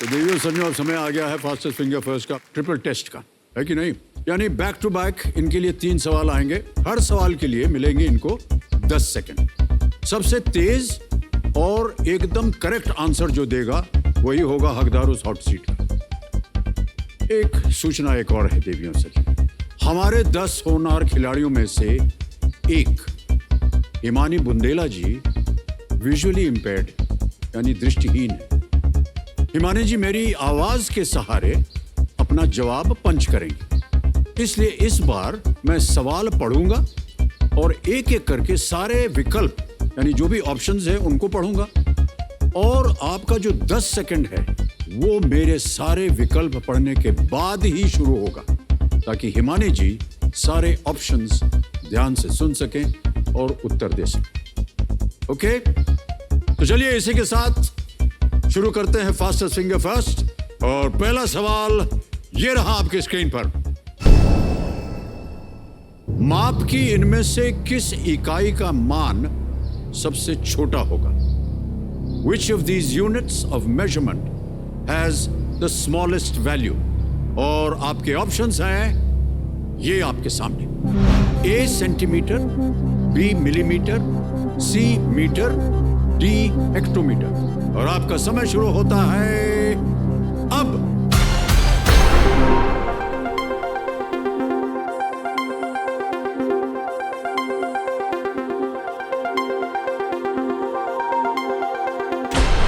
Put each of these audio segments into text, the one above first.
तो देवियों संजो, अब समय आ गया है फास्टेस्ट फिंगर फर्स्ट का ट्रिपल टेस्ट का, है कि नहीं? यानी बैक टू बैक इनके लिए 3 सवाल आएंगे। हर सवाल के लिए मिलेंगे इनको 10 सेकंड। सबसे तेज और एकदम करेक्ट आंसर जो देगा वही होगा हकदार उस हॉट सीट का। एक सूचना एक और है देवियों सखी, हमारे 10 होनहार खिलाड़ियों में से एक हिमानी बुंदेला जी विजुअली इंपेयर्ड यानी दृष्टिहीन है। हिमानी जी मेरी आवाज के सहारे अपना जवाब पंच करेंगे, इसलिए इस बार मैं सवाल पढ़ूंगा और एक एक करके सारे विकल्प यानी जो भी ऑप्शंस है उनको पढ़ूंगा और आपका जो 10 सेकंड है वो मेरे सारे विकल्प पढ़ने के बाद ही शुरू होगा, ताकि हिमानी जी सारे ऑप्शंस ध्यान से सुन सकें और उत्तर दे सकें। ओके, तो चलिए इसी के साथ शुरू करते हैं फास्टेस्ट फिंगर फर्स्ट। और पहला सवाल ये रहा आपकी स्क्रीन पर। माप की इनमें से किस इकाई का मान सबसे छोटा होगा? Which of these units of measurement has the smallest value? और आपके ऑप्शंस हैं ये आपके सामने। A centimetre, B millimetre, C metre, D hectometre. और आपका समय शुरू होता है अब।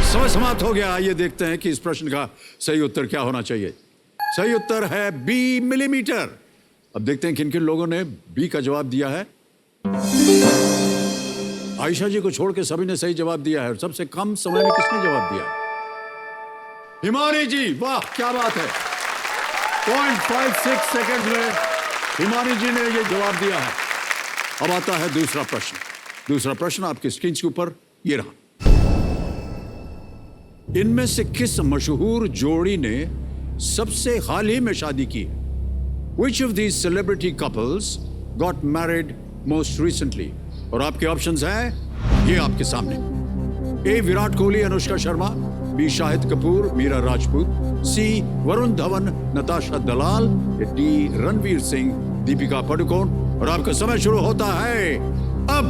समय समाप्त हो गया। आइए देखते हैं कि इस प्रश्न का सही उत्तर क्या होना चाहिए। सही उत्तर है बी मिलीमीटर। अब देखते हैं किन किन लोगों ने बी का जवाब दिया है। आयशा जी को छोड़ के सभी ने सही जवाब दिया है। और सबसे कम समय में किसने जवाब दिया? हिमानी जी, वाह क्या बात है। 0.56 सेकंड में हिमानी जी ने ये जवाब दिया है। अब आता है दूसरा प्रश्न। दूसरा प्रश्न आपके स्क्रीन के ऊपर ये रहा। इनमें से किस मशहूर जोड़ी ने सबसे हाल ही में शादी की? Which of these celebrity couples got married most recently? और आपके ऑप्शंस हैं ये आपके सामने। ए विराट कोहली अनुष्का शर्मा, बी शाहिद कपूर मीरा राजपूत, सी वरुण धवन नताशा दलाल, डी रणवीर सिंह दीपिका पादुकोण। और आपका समय शुरू होता है अब।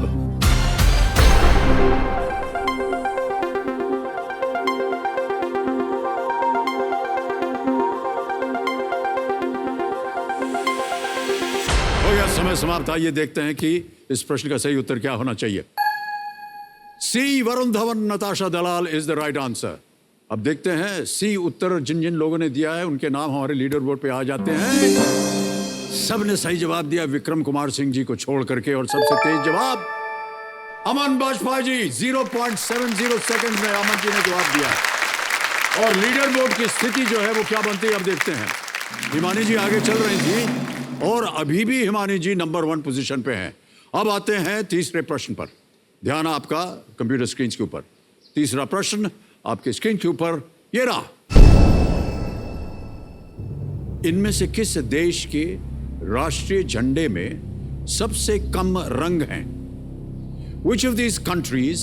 हो गया समय समाप्त। आइए देखते हैं कि इस प्रश्न का सही उत्तर क्या होना चाहिए। सी वरुण धवन नताशा दलाल इज द राइट आंसर। अब देखते हैं सी उत्तर जिन जिन लोगों ने दिया है उनके नाम हमारे लीडर बोर्ड पे आ जाते हैं। सब ने सही जवाब दिया विक्रम कुमार सिंह जी को छोड़ करके। और सबसे तेज जवाब अमन बाजपेयी जी, 0.70 सेकंड में अमन जी ने जवाब दिया। और लीडर बोर्ड की स्थिति जो है वो क्या बनती है अब देखते हैं। हिमानी जी आगे चल रही थी और अभी भी हिमानी जी नंबर 1 पोजीशन पे हैं। अब आते हैं तीसरे प्रश्न पर। ध्यान आपका कंप्यूटर स्क्रीन के ऊपर। तीसरा प्रश्न आपके स्क्रीन के ऊपर ये रहा। इनमें से किस देश के राष्ट्रीय झंडे में सबसे कम रंग हैं? Which of these countries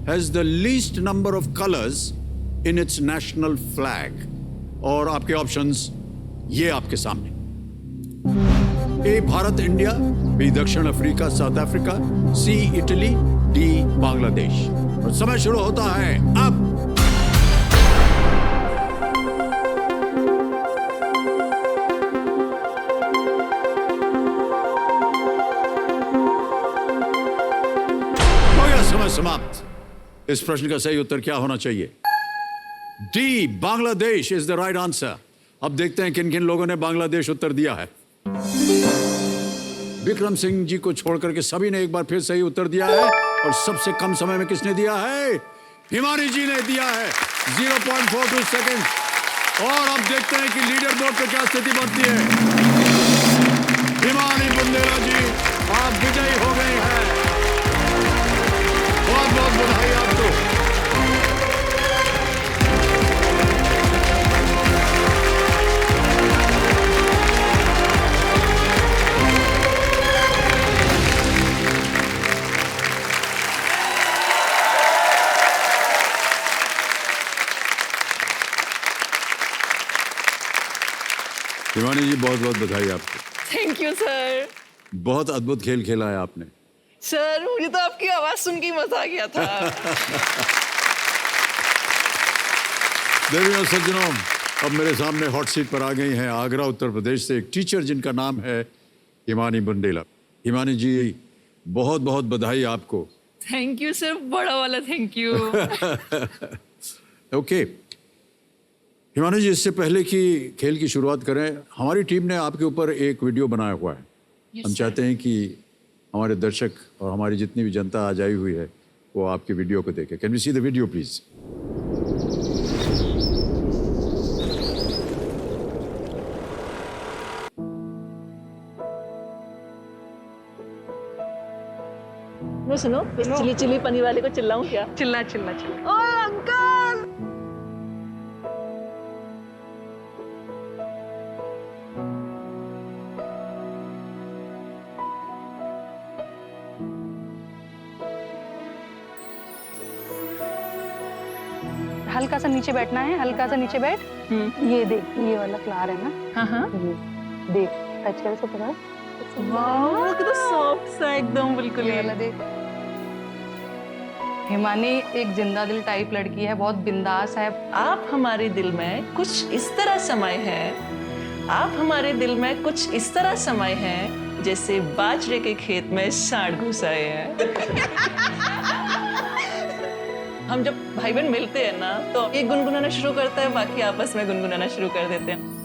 has the least number of colors in its national flag? और आपके ऑप्शंस ये आपके सामने। ए भारत इंडिया, बी दक्षिण अफ्रीका साउथ अफ्रीका, सी इटली, डी बांग्लादेश। और समय शुरू होता है अब। हो गया समय समाप्त। इस प्रश्न का सही उत्तर क्या होना चाहिए? D Bangladesh is the right answer. अब देखते हैं किन किन लोगों ने बांग्लादेश उत्तर दिया है। विक्रम सिंह जी को छोड़ करके सभी ने एक बार फिर सही उत्तर दिया है। और सबसे कम समय में किसने दिया है? हिमानी जी ने दिया है, 0.42 सेकंड। और अब देखते हैं कि लीडर बोर्ड पे क्या स्थिति बनती है। हिमानी बुंदेला जी आप विजयी हो गए हैं। बहुत बहुत बधाई आपको। हिमानी जी बहुत बहुत बधाई आपको। Thank you sir. बहुत अद्भुत खेल खेला है आपने। सर मुझे तो आपकी आवाज सुन के ही मजा आ गया था। देवियों सज्जनों, अब मेरे सामने हॉट सीट पर आ गई हैं आगरा उत्तर प्रदेश से एक टीचर जिनका नाम है हिमानी बुंदेला। हिमानी जी बहुत बहुत बधाई आपको। थैंक यू सर, बड़ा वाला थैंक यू। ओके हिमानी जी, इससे पहले कि खेल की शुरुआत करें, हमारी टीम ने आपके ऊपर एक वीडियो बनाया हुआ है। हम चाहते हैं कि हमारे दर्शक और हमारी जितनी भी जनता आज आई हुई है वो आपकी वीडियो को देखे। Can we see the video please? वो सुनो, इस चिली चिली पनीर वाले को चिल्लाऊं क्या? चिल्ला चिल्ला चिल्ला। ओए अंकल! हल्का सा नीचे बैठना है, हल्का सा नीचे बैठ। ये देख, ये वाला फ्लावर है ना? हाँ हाँ। ये देख, टच कर, इसको पकड़। वाह, कितना सॉफ्ट सा एकदम, बिल्कुल ये ये वाला देख। हिमानी एक जिंदा दिल टाइप लड़की है, बहुत बिंदास है। आप हमारे दिल में कुछ इस तरह समाये हैं, आप हमारे दिल में कुछ इस तरह समाये हैं जैसे बाजरे के खेत में सांड घुस आए हैं। हम जब भाई बहन मिलते हैं ना तो एक गुनगुनाना शुरू करता है, बाकी आपस में गुनगुनाना शुरू कर देते हैं।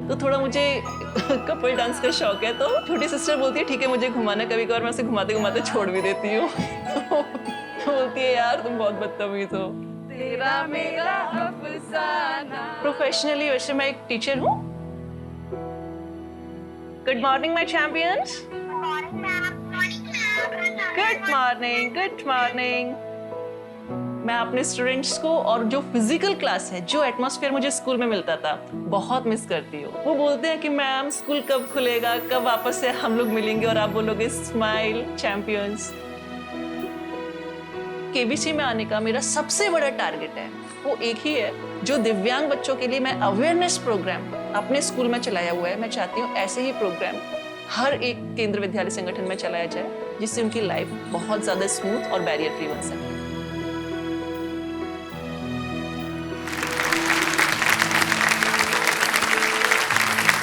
तो थोड़ा मुझे कपल डांस का शौक है, तो छोटी सिस्टर बोलती है ठीक है मुझे घुमाना, कभी कभार मैं उसे घुमाते घुमाते छोड़ भी देती हूँ। तो बोलती है यार तुम बहुत बदतमीज हो। तेरा मेरा अफसाना। प्रोफेशनली वैसे मैं एक टीचर हूँ। Good morning my champions. Good morning, good morning. मैं अपने स्टूडेंट्स को और जो फिजिकल क्लास है, जो एटमॉस्फेयर मुझे स्कूल में मिलता था, बहुत मिस करती हूँ। वो बोलते हैं कि मैम स्कूल कब खुलेगा, कब वापस से हम लोग मिलेंगे और आप बोलोगे स्माइल चैंपियंस। केबीसी में आने का मेरा सबसे बड़ा टारगेट है, वो एक ही है, जो दिव्यांग बच्चों के लिए मैं अवेयरनेस प्रोग्राम अपने स्कूल में चलाया हुआ है। मैं चाहती हूँ ऐसे ही प्रोग्राम हर एक केंद्र विद्यालय संगठन में चलाया जाए, जिससे उनकी लाइफ बहुत ज्यादा स्मूथ और बैरियर फ्री बन सके।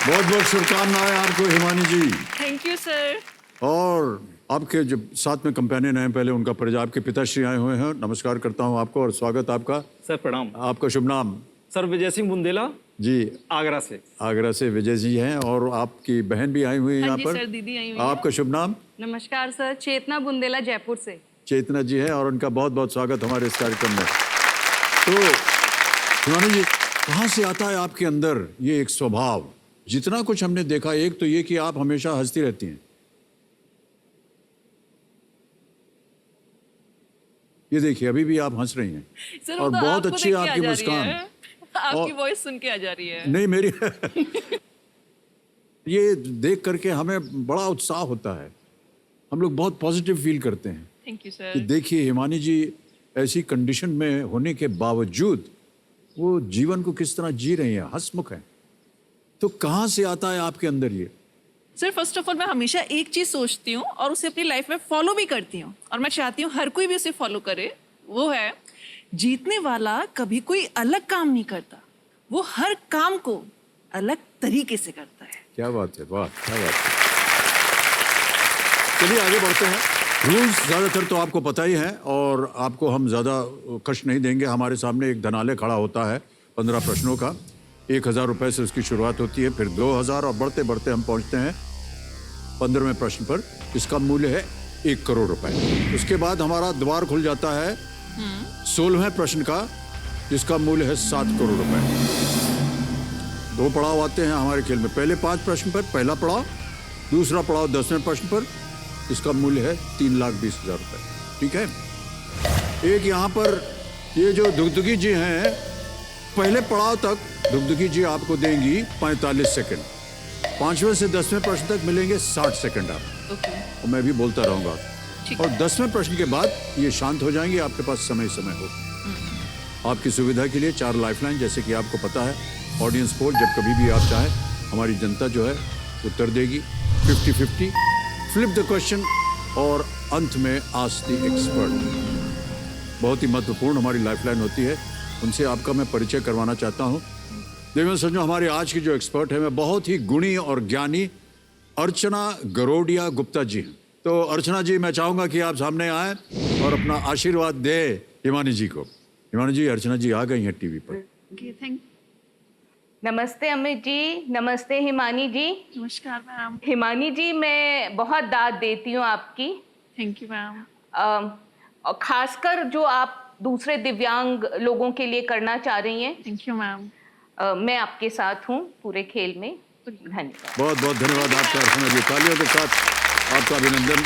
बहुत बहुत शुभकामनाएं आपको Himani ji. Thank you sir. और आपके जो साथ में कंपेनियन हैं, पहले उनका परिचय, आपके पिताश्री आए हुए हैं। नमस्कार करता हूं आपको और स्वागत आपका। सर प्रणाम। आपका शुभ नाम? सर विजय सिंह बुंदेला जी, आगरा से। आगरा से विजय जी हैं और आपकी बहन भी आई हुई है यहाँ जी पर। सर, दीदी आई हुई है। आपका शुभ नाम? नमस्कार सर, चेतना बुंदेला जयपुर से। चेतना जी है और उनका बहुत बहुत स्वागत हमारे इस कार्यक्रम में। तो हिमानी जी, कहाँ से आता है आपके अंदर ये एक स्वभाव? जितना कुछ हमने देखा, एक तो ये कि आप हमेशा हंसती रहती हैं, ये देखिए अभी भी आप हंस रही हैं सर, और तो बहुत आपको अच्छी देख के आपकी आ जा रही मुस्कान। है। आपकी और- वॉइस सुन के आ जा रही है। नहीं मेरी ये देख करके हमें बड़ा उत्साह होता है, हम लोग बहुत पॉजिटिव फील करते हैं थैंक यू कि सर। देखिए हिमानी जी ऐसी कंडीशन में होने के बावजूद वो जीवन को किस तरह जी रही हैं, हंसमुख हैं। तो कहाँ से आता है आपके अंदर ये? सर फर्स्ट ऑफ ऑल मैं हमेशा एक चीज सोचती हूँ और उसे अपनी लाइफ में फॉलो भी करती हूँ, और मैं चाहती हूँ हर कोई भी उसे फॉलो करे। वो है, जीतने वाला कभी कोई अलग काम नहीं करता, वो हर काम को अलग तरीके से करता है। क्या बात है, वाह क्या बात है। चलिए आगे बढ़ते हैं। रूल्स ज़्यादातर तो आपको पता ही है और आपको हम ज़्यादा कष्ट नहीं देंगे। हमारे सामने एक धनालय खड़ा होता है 15 प्रश्नों का। 1000 रुपये से उसकी शुरुआत होती है, फिर 2000 और बढ़ते बढ़ते हम पहुंचते हैं 15वें प्रश्न पर। इसका मूल्य है 1 करोड़ रुपए। उसके बाद हमारा द्वार खुल जाता है 16वें प्रश्न का, जिसका मूल्य है 7 करोड़ रुपए। 2 पड़ाव आते हैं हमारे खेल में। पहले 5 प्रश्न पर पहला पड़ाव, दूसरा पड़ाव 10वें प्रश्न पर, इसका मूल्य है 3,20,000 रुपए। ठीक है। एक यहाँ पर ये जो दुगदुगी जी हैं, पहले पड़ाव तक दुगदुगी जी आपको देंगी 45 सेकंड, 5वें से 10वें प्रश्न तक मिलेंगे 60 सेकंड आप। ओके। और मैं भी बोलता रहूंगा। ठीक। और 10वें प्रश्न के बाद ये शांत हो जाएंगे, आपके पास समय हो। आपकी सुविधा के लिए 4 लाइफलाइन, जैसे कि आपको पता है, ऑडियंस पोल जब कभी भी आप चाहें हमारी जनता जो है उत्तर देगी। 50-50, फ्लिप द क्वेश्चन और अंत में आस्क द एक्सपर्ट। बहुत ही महत्वपूर्ण हमारी लाइफलाइन होती है, उनसे आपका मैं परिचय करवाना चाहता हूँ। देखो समझो, हमारे आज की जो एक्सपर्ट है, मैं बहुत ही गुणी और ज्ञानी अर्चना गरोडिया गुप्ता जी हैं। तो अर्चना जी, मैं चाहूंगा कि आप सामने आए और अपना आशीर्वाद दे हिमानी जी को। हिमानी जी, अर्चना जी आ गई हैं टीवी पर। नमस्ते अमित जी, नमस्ते हिमानी जी। नमस्कार मैम। हिमानी जी, मैं बहुत दाद देती हूँ आपकी। Thank you ma'am. और खासकर जो आप दूसरे दिव्यांग लोगों के लिए करना चाह रही हैं। Thank you ma'am. मैं आपके साथ हूँ पूरे खेल में। धन्यवाद। बहुत बहुत धन्यवाद आपका अर्चना जी। तालियों के साथ आपका अभिनंदन।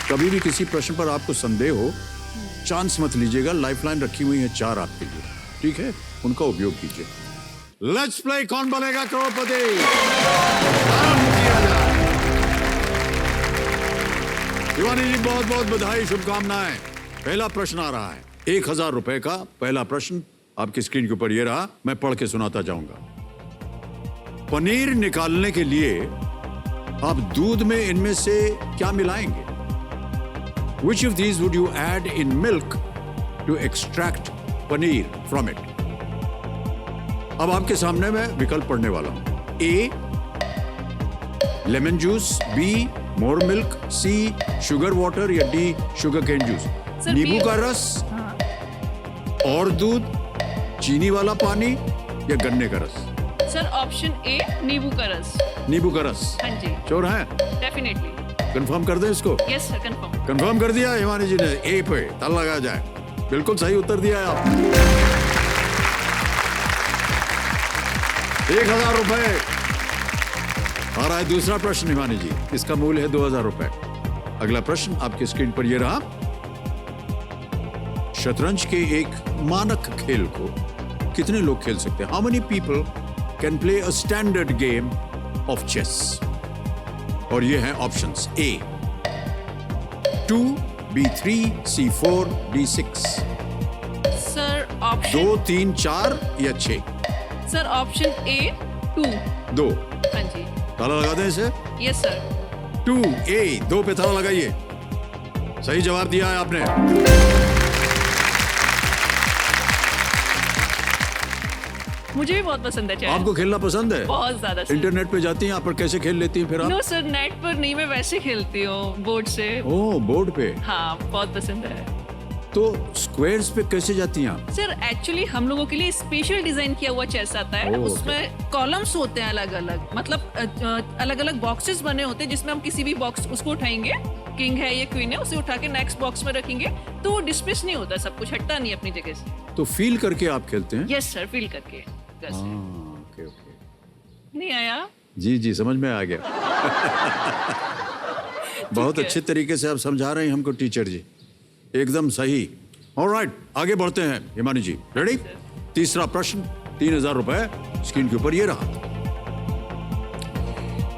कभी भी किसी प्रश्न पर आपको संदेह हो, चांस मत लीजिएगा। लाइफलाइन रखी हुई है 4 आपके लिए, ठीक है? उनका उपयोग कीजिए। लेट्स प्ले कौन बनेगा करोड़पति। शिवानी जी, बहुत बहुत बधाई, शुभकामनाएं। पहला प्रश्न आ रहा है 1000 रुपए का। पहला प्रश्न आपकी स्क्रीन के ऊपर ये रहा, मैं पढ़ के सुनाता जाऊंगा। पनीर निकालने के लिए आप दूध में इनमें से क्या मिलाएंगे? Which of these would you add in milk to extract paneer from it? अब आपके सामने मैं विकल्प पढ़ने वाला हूं। A, lemon juice, B, more milk, C, sugar water या D, शुगर केन जूस। नींबू का रस और दूध, चीनी वाला पानी या गन्ने का रस? सर ऑप्शन ए, नींबू का रस। नींबू का रस। हाँ जी, श्योर हैं? डेफिनेटली। कंफर्म कर दें इसको? Yes sir, confirm. कंफर्म कर दिया हिमानी जी ने। ए पे ताला लगा जाए। बिल्कुल सही उत्तर दिया है आपने। 1000 रुपए। आ रहा है दूसरा प्रश्न हिमानी जी, इसका मूल्य है 2000 रुपए। अगला प्रश्न आपकी स्क्रीन पर यह रहा। शतरंज के एक मानक खेल को कितने लोग खेल सकते हैं? How many people can play a standard game of chess? और ये हैं ऑप्शंस। ए 2, B3, C4, D6। Sir option 2, 3, 4 या 6? सर ऑप्शन ए 2। 2। हाँ जी। ताला लगा दें इसे? Yes sir. 2, A, 2 पे ताला लगाइए। सही जवाब दिया है आपने। मुझे भी बहुत पसंद है चेस। आपको खेलना पसंद है? बहुत ज्यादा सर। इंटरनेट पे जाती हैं आप, पर कैसे खेल लेती हैं फिर आप? नो सर, नेट पर नहीं, मैं वैसे खेलती हूँ बोर्ड से। ओह, बोर्ड पे। हाँ, बहुत पसंद है। तो स्क्वायर्स पे कैसे जाती हैं आप? सर एक्चुअली हम लोगों के लिए स्पेशल डिजाइन किया हुआ चेस आता है। ओह, उसमें कॉलम्स होते हैं अलग अलग, मतलब अलग अलग बॉक्सेस बने होते हैं, जिसमें हम किसी भी बॉक्स उसको उठाएंगे, किंग है या क्वीन है, उसे उठा के नेक्स्ट बॉक्स में रखेंगे तो वो डिस्प्लेस नहीं होता, सब कुछ हटता नहीं अपनी जगह से। तो फील करके आप खेलते हैं? यस सर, फील करके। Okay okay. नहीं आया? जी जी, समझ में आ गया। बहुत अच्छे तरीके से आप समझा रहे हैं हमको टीचर जी, एकदम सही। ऑलराइट, आगे बढ़ते हैं हिमानी जी। रेडी? तीसरा प्रश्न, 3000 रुपए स्क्रीन के ऊपर ये रहा।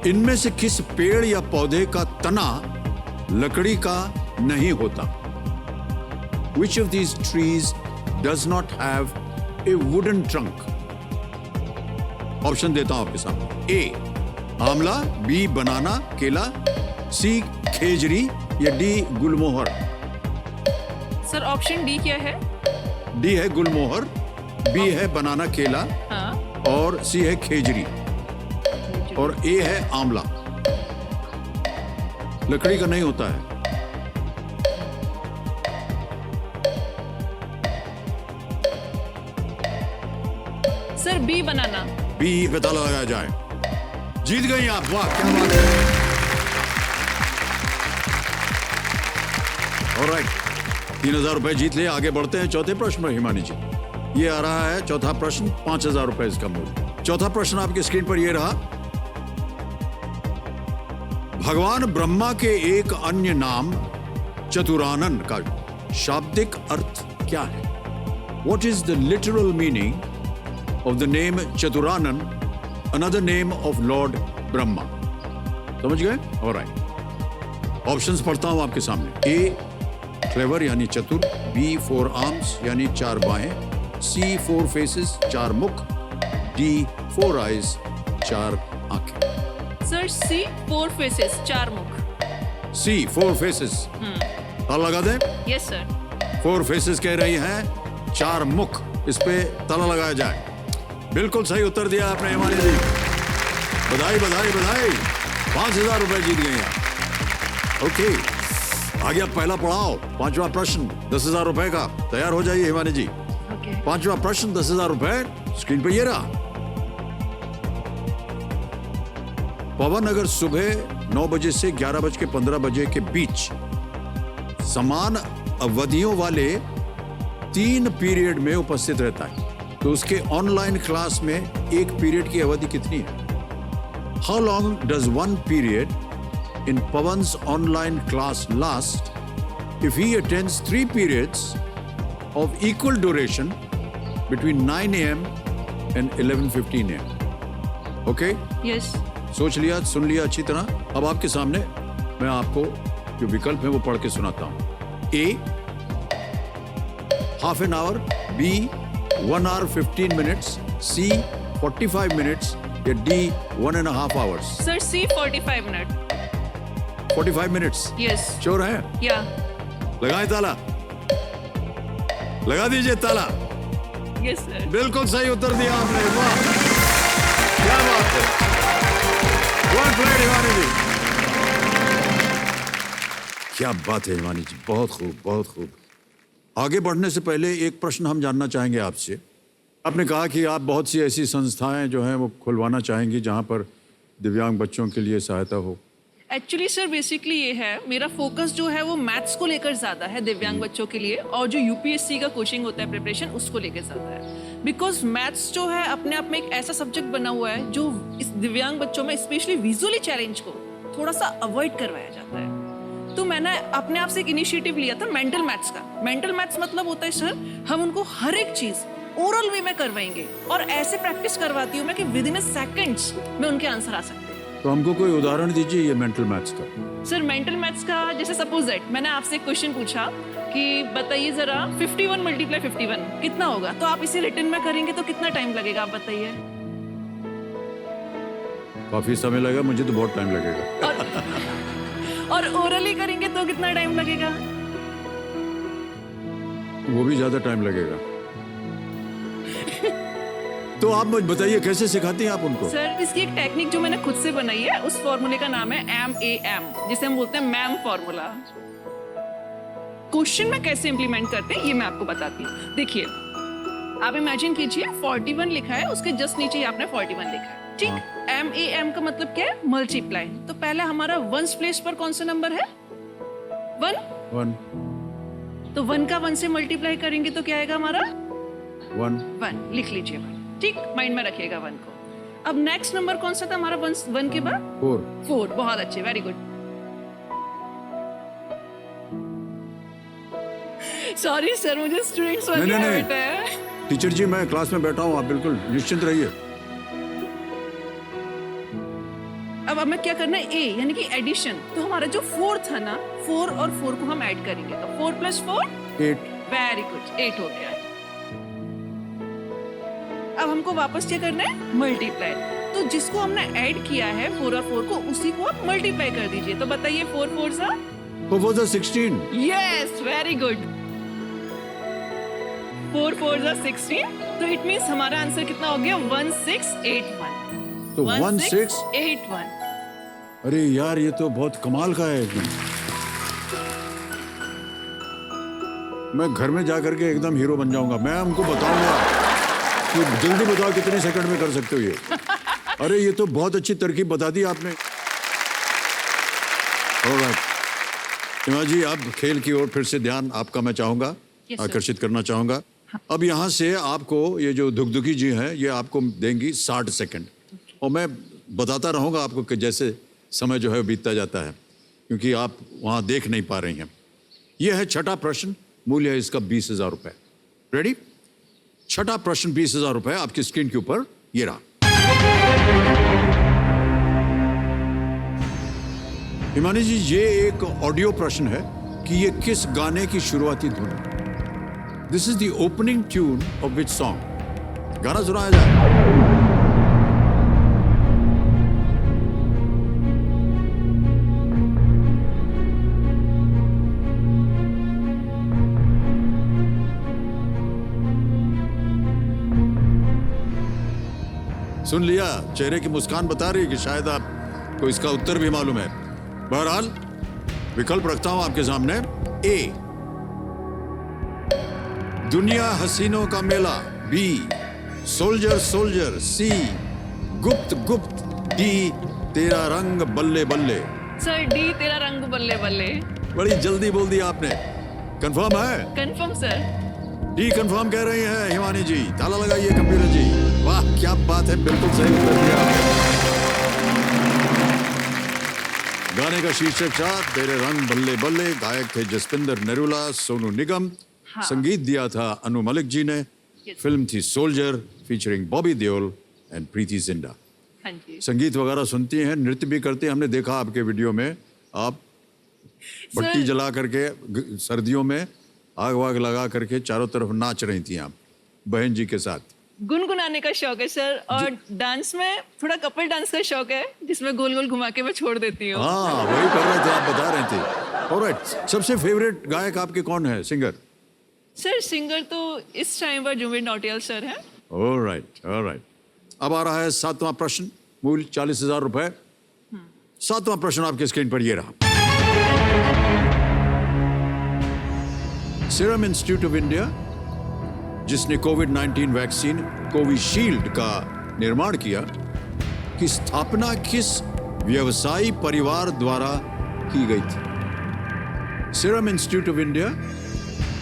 इनमें से किस पेड़ या पौधे का तना लकड़ी का नहीं होता? Which of these trees does not have a wooden trunk? Option देता हूं आपके सामने। ए आंवला, बी बनाना केला, सी खेजरी या डी गुलमोहर? सर ऑप्शन डी क्या है? डी है गुलमोहर, बी है बनाना केला हाँ, और सी है खेजरी और ए है आंवला। लकड़ी का नहीं होता है। सर बी बनाना। बी पे ताला लगाया जाए। जीत गई आप, वाह क्या बात है। ऑलराइट, 3000 रुपए जीत लिए। आगे बढ़ते हैं चौथे प्रश्न में हिमानी जी। ये आ रहा है चौथा प्रश्न, 5000 रुपए इसका मूल्य। चौथा प्रश्न आपकी स्क्रीन पर ये रहा। भगवान ब्रह्मा के एक अन्य नाम चतुरानन का शाब्दिक अर्थ क्या है? What is the literal meaning of the name Chaturanan, another name of Lord Brahma? समझ गए? Alright. ऑप्शंस पढ़ता हूं आपके सामने। A क्लेवर यानी चतुर, बी 4 आर्म्स यानी 4 बाहें, सी 4 फेसेस 4 मुख, डी 4 आइज 4 आंखें। सर सी 4 फेसेस 4 मुख। सी 4 फेसेस, ताला लगा दें? Yes sir. 4 फेसेस कह रही हैं, 4 मुख, इस पे ताला लगाया जाए। बिल्कुल सही उत्तर दिया आपने हिमानी जी, बधाई बधाई बधाई, 5,000 रुपए जीत गए आप। ओके, आ गया पहला पड़ाव, 5वां प्रश्न 10,000 रुपए का। तैयार हो जाइए हिमानी जी। ओके। 5वां प्रश्न 10,000 रुपए स्क्रीन पे ये रहा। पवन अगर सुबह 9 बजे से 11:15 बजे के बीच समान अवधियों वाले 3 पीरियड में उपस्थित रहता है, तो उसके ऑनलाइन क्लास में एक पीरियड की अवधि कितनी है? How long does 1 period in Pawan's online class last if he attends 3 periods of equal duration between 9 a.m. and 11:15 a.m. Okay? Yes. सोच लिया, सुन लिया अच्छी तरह। अब आपके सामने मैं आपको जो विकल्प है वो पढ़ के सुनाता हूं। A half an hour, B 1 hour 15 minutes, C 45 minutes या D 1.5 hours। सर सी 45 मिनट। 45 minutes। यस। श्योर है? या। लगाए ताला, लगा दीजिए ताला। Yes sir. बिल्कुल सही उत्तर दिया आपने, वाह क्या बात है, वन प्लेट हिमानी जी, क्या बात है हिमानी जी, बहुत खूब बहुत खूब। आगे बढ़ने से पहले एक प्रश्न हम जानना चाहेंगे आपसे। आपने कहा कि आप बहुत सी ऐसी संस्थाएं जो हैं वो खुलवाना चाहेंगी जहां पर दिव्यांग बच्चों के लिए सहायता हो। एक्चुअली सर बेसिकली ये है, मेरा फोकस जो है वो मैथ्स को लेकर ज़्यादा है दिव्यांग बच्चों के लिए, और जो यूपीएससी का कोचिंग होता है प्रिपरेशन उसको लेकर ज़्यादा है। बिकॉज मैथ्स जो है अपने आप में एक ऐसा सब्जेक्ट बना हुआ है जो इस दिव्यांग बच्चों में स्पेशली विजुअली चैलेंज को थोड़ा सा अवॉइड करवाया जाता है। तो मैंने अपने आप से एक इनिशिएटिव लिया था मेंटल मैथ्स का। मेंटल मैथ्स मतलब होता है सर, हम उनको हर एक चीज़ ओरल वे में करवाएंगे और ऐसे प्रैक्टिस करवाती हूँ मैं कि विद इन अ सेकेंड्स में उनके आंसर आ सकते हैं। तो हमको कोई उदाहरण दीजिए ये मेंटल मैथ्स का। सर मेंटल मैथ्स का जैसे सपोज दैट मैंने आपसे एक क्वेश्चन पूछा कि बताइए जरा 51 × 51 कितना होगा, तो आप इसे रिटन में करेंगे तो कितना टाइम लगेगा आप बताइए। काफी समय लगेगा, मुझे तो बहुत टाइम लगेगा। और ओरली करेंगे तो कितना टाइम लगेगा? वो भी ज्यादा टाइम लगेगा। तो आप मुझे बताइए कैसे सिखाती हैं आप उनको? सर इसकी एक टेक्निक जो मैंने खुद से बनाई है, उस फॉर्मूले का नाम है MAM, जिसे हम बोलते हैं मैम फॉर्मूला। क्वेश्चन में कैसे इंप्लीमेंट करते हैं ये मैं आपको बताती हूँ। देखिए आप इमेजिन कीजिए 41 लिखा है, उसके जस्ट नीचे ही आपने 41 लिखा है, ठीक। MAM का मतलब क्या है? मल्टीप्लाई। तो पहले हमारा वंस प्लेस पर कौन सा नंबर है? 1। तो 1 का 1 से मल्टीप्लाई करेंगे तो क्या आएगा हमारा? 1। लिख लीजिए 1, ठीक, माइंड में रखिएगा 1 को। अब नेक्स्ट नंबर कौन सा था हमारा 1 के बाद? 4। बहुत अच्छे, वेरी गुड। सॉरी सर, मुझे स्टूडेंट्स वाली हैबिट है। टीचर जी मैं क्लास में बैठा हूँ, आप बिल्कुल निश्चिंत रहिए। अब हमें क्या करना है? A यानी कि एडिशन। तो हमारा जो 4 था ना, 4 और 4 को हम ऐड करेंगे तो 4 + 4 8। वेरी गुड, 8 हो गया। अब हमको वापस क्या करना है? मल्टीप्लाई। तो जिसको हमने ऐड किया है 4 और 4 को, उसी को आप मल्टीप्लाई कर दीजिए। तो बताइए 4 × 4 = 4 × 16। Yes, very good. 4 × 4 = 16। तो इट मींस हमारा आंसर कितना हो गया? 1681। तो 1681। अरे यार ये तो बहुत कमाल का है एकदम। मैं घर में जाकर के एकदम हीरो बन जाऊंगा। मैं हमको बताऊंगा कि जल्दी बताओ कितने सेकंड में कर सकते हो ये। अरे ये तो बहुत अच्छी तरकीब बता दी आपने। हिमा जी अब खेल की ओर फिर से ध्यान आपका मैं चाहूंगा, आकर्षित करना चाहूंगा। अब यहाँ से आपको ये जो दुगदुगी जी हैं ये आपको देंगी 60 सेकंड, और मैं बताता रहूंगा आपको कि जैसे समय जो है बीतता जाता है, क्योंकि आप वहाँ देख नहीं पा रही हैं। यह है छठा प्रश्न, मूल्य है इसका 20,000 रुपए। रेडी? छठा प्रश्न 20,000 रुपए आपकी स्क्रीन के ऊपर ये रहा। हिमानी जी ये एक ऑडियो प्रश्न है कि ये किस गाने की शुरुआती धुन है। This is the opening tune of which song. गाना सुनाया जाए। सुन लिया? चेहरे की मुस्कान बता रही है कि शायद आपको इसका उत्तर भी मालूम है। बहरहाल विकल्प रखता हूं आपके सामने। ए, दुनिया हसीनों का मेला। B, soldier soldier. सी, गुप्त गुप्त। डी, तेरा रंग बल्ले बल्ले। सर डी, तेरा रंग बल्ले बल्ले। बड़ी जल्दी बोल दिया आपने। कंफर्म है? Confirm sir. डी कंफर्म कह रही हैं हिमानी जी। ताला लगाइए कंप्यूटर जी। वाह क्या बात है, बिल्कुल सही उत्तर दिया आपने। गाने का शीर्षक था तेरे रंग बल्ले बल्ले। गायक थे जसपिंदर नरूला, सोनू निगम। हाँ। संगीत दिया था अनु मलिक जी ने। फिल्म थी soldier, featuring Bobby Deol and Preity Zinta. हाँ जी। संगीत वगैरह सुनती हैं, नृत्य भी करती हैं। हमने देखा आपके वीडियो में आप बत्ती जला करके सर्दियों में आग वाग लगा करके चारों तरफ नाच रही थी आप बहन जी के साथ। गुनगुनाने का शौक है सर, और डांस में थोड़ा कपल डांस का शौक है, जिसमें गोल गोल घुमा के मैं छोड़ देती हूँ। हाँ वही कर रहे थे, आप बता रहे थे। ऑलराइट, सबसे फेवरेट गायक आपके कौन है, सिंगर? सर सिंगर तो इस टाइम पर जुबिन नौटियाल सर हैं। Alright alright. अब आ रहा है 7वां प्रश्न, मूल 40,000 रुपए। 7वां प्रश्न आपके स्क्रीन पर ये रहा। सीरम इंस्टीट्यूट ऑफ इंडिया, जिसने कोविड-19 वैक्सीन कोविशील्ड का निर्माण किया, की स्थापना किस व्यवसायी परिवार द्वारा की गई थी? Serum institute of India,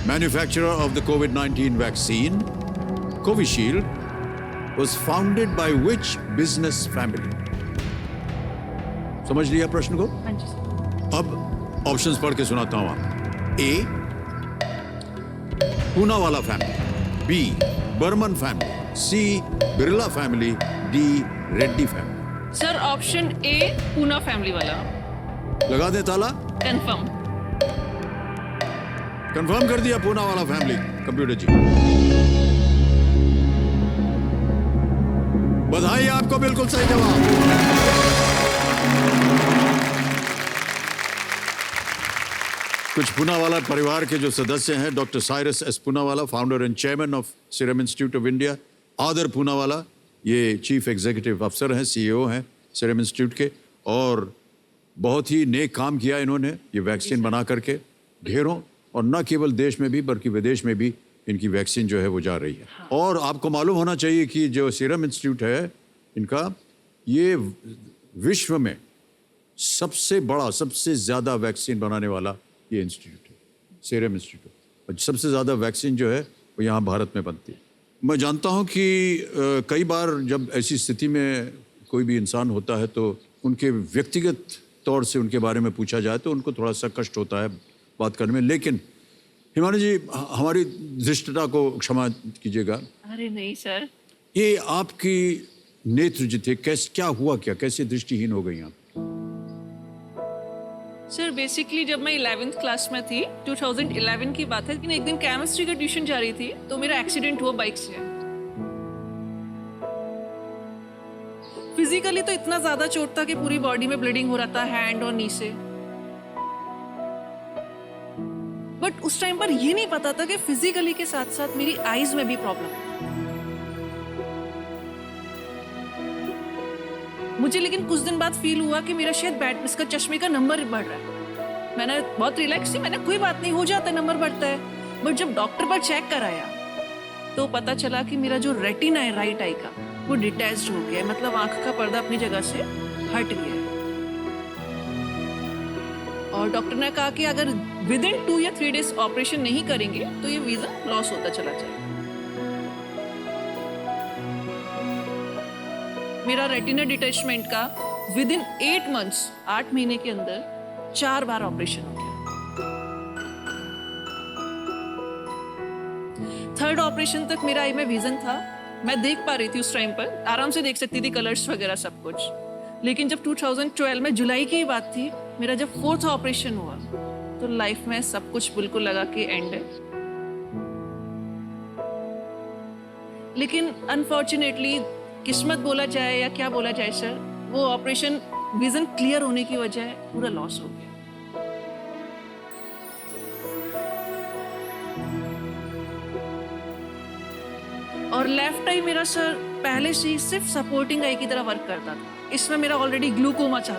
manufacturer of the covid vaccine Covishield, was founded by which business family? समझ लिया प्रश्न को? हाँ जी सर। अब ऑप्शंस पढ़ के सुनाता हूं आप। A, Poonawala family. B, Burman family. C, Birla family. D, Reddy family. Sir option A, Poona family वाला। लगा दे ताला? कंफर्म। कंफर्म कर दिया पूनावाला फैमिली कंप्यूटर जी। बधाई आपको, बिल्कुल सही जवाब। कुछ पूनावाला परिवार के जो सदस्य हैं, doctor Cyrus S Poonawalla, founder and chairman of serum institute of India. आदर पूनावाला, ये चीफ एग्जीक्यूटिव अफसर हैं, सीईओ हैं सीरम इंस्टीट्यूट के, और बहुत ही नेक काम किया इन्होंने ये वैक्सीन बना करके ढेरों, और न केवल देश में भी बल्कि विदेश में भी इनकी वैक्सीन जो है वो जा रही है। और आपको मालूम होना चाहिए कि जो सीरम इंस्टीट्यूट है इनका, ये विश्व में सबसे बड़ा, सबसे ज़्यादा वैक्सीन बनाने वाला ये इंस्टीट्यूट है, सीरम इंस्टीट्यूट। और सबसे ज़्यादा वैक्सीन जो है वो यहाँ भारत में बनती है। मैं जानता हूँ कि कई बार जब ऐसी स्थिति में कोई भी इंसान होता है तो उनके व्यक्तिगत तौर से उनके बारे में पूछा जाए तो उनको थोड़ा सा कष्ट होता है बात करने में। लेकिन हिमानी जी, हमारी धृष्टता को क्षमा कीजिएगा। अरे नहीं सर। ये आपकी नेत्र जो थे, कैसे, क्या हुआ, क्या कैसे दृष्टिहीन हो गई आप? सर बेसिकली जब मैं 11th क्लास में थी, 2011 की बात है, लेकिन एक दिन केमिस्ट्री का ट्यूशन जा रही थी तो मेरा एक्सीडेंट हुआ बाइक से। फिजिकली तो इतना ज्यादा चोट था कि पूरी बॉडी में ब्लीडिंग हो रहा था, हैंड और नी से। बट उस टाइम पर ये नहीं पता था कि फिजिकली के साथ साथ मेरी आईज में भी प्रॉब्लम है। मुझे लेकिन कुछ दिन बाद फील हुआ कि मेरा शायद इसका चश्मे का नंबर बढ़ रहा है। मैंने बहुत रिलैक्स थी, मैंने कोई बात नहीं, हो जाता है, नंबर बढ़ता है। बट जब डॉक्टर पर चेक कराया तो पता चला कि मेरा जो रेटिना है राइट आई का, वो डिटैच्ड हो गया है, मतलब आंख का पर्दा अपनी जगह से हट गया है। और डॉक्टर ने कहा कि अगर विद इन 2 या 3 डेज ऑपरेशन नहीं करेंगे तो ये विजन लॉस होता चला जाएगा। मेरा रेटिना डिटैचमेंट का विद इन 8 मंथ्स, 8 महीने के अंदर 4 बार ऑपरेशन हो गया। 3rd ऑपरेशन तक मेरा आई में विजन था, मैं देख पा रही थी उस टाइम पर, आराम से देख सकती थी कलर्स वगैरह सब कुछ। लेकिन जब 2012 में जुलाई की बात थी, मेरा जब 4th ऑपरेशन हुआ तो लाइफ में सब कुछ बिल्कुल लगा कि एंड है। लेकिन अनफॉर्चुनेटली किस्मत बोला जाए या क्या बोला जाए सर, वो ऑपरेशन विजन क्लियर होने की वजह पूरा लॉस हो गया। और लेफ्ट आई मेरा सर पहले से ही सिर्फ सपोर्टिंग आई की तरह वर्क करता था। इसमें मेरा ऑलरेडी ग्लूकोमा था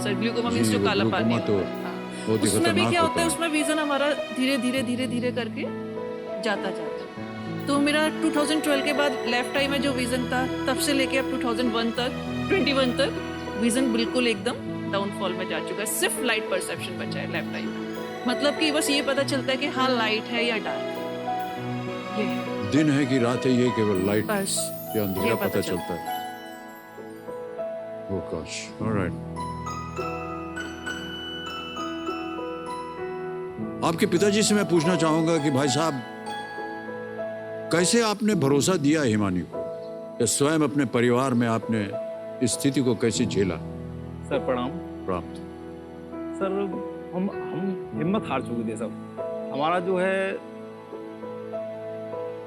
सर। ग्लूकोमा मींस जी, जो काला पानी ग्लूकोमा तो हाँ। बहुत ही उसमें भी खतरनाक क्या होता है, होता है। उसमें विजन हमारा धीरे धीरे करके जाता। तो मेरा 2012 के बाद लेफ्ट आई में जो विजन था, तब से लेके अब 2021 तक विजन बिल्कुल एकदम डाउनफॉल में जा चुका है। सिर्फ लाइट परसेप्शन बचा है लेफ्ट आई में। मतलब कि बस ये पता चलता है कि हाँ लाइट है या डार्क है, ये है। दिन है कि रात है, ये केवल लाइट बस या अंधेरा ये पता चलता है। ओह गॉश, ऑलराइट। आपके पिताजी से मैं पूछना चाहूंगा कि भाई साहब, कैसे आपने भरोसा दिया हिमानी को, या स्वयं अपने परिवार में आपने इस स्थिति को कैसे झेला? सर प्रणाम। प्राप्त सर हम हिम्मत हार चुके थे सब। हमारा जो है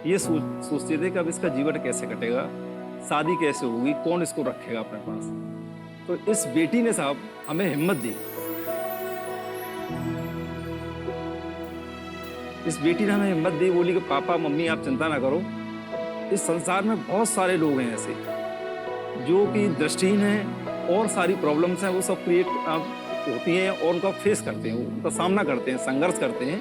ये सोचते थे कि अब इसका जीवन कैसे कटेगा, शादी कैसे होगी, कौन इसको रखेगा अपने पास। तो इस बेटी ने साहब हमें हिम्मत दी। इस बेटी ने हमें हिम्मत दी, बोली कि पापा मम्मी आप चिंता ना करो, इस संसार में बहुत सारे लोग हैं ऐसे जो कि दृष्टिहीन हैं और सारी प्रॉब्लम्स हैं वो सब क्रिएट होती हैं और उनका फेस करते हैं, उनका सामना करते हैं, संघर्ष करते हैं।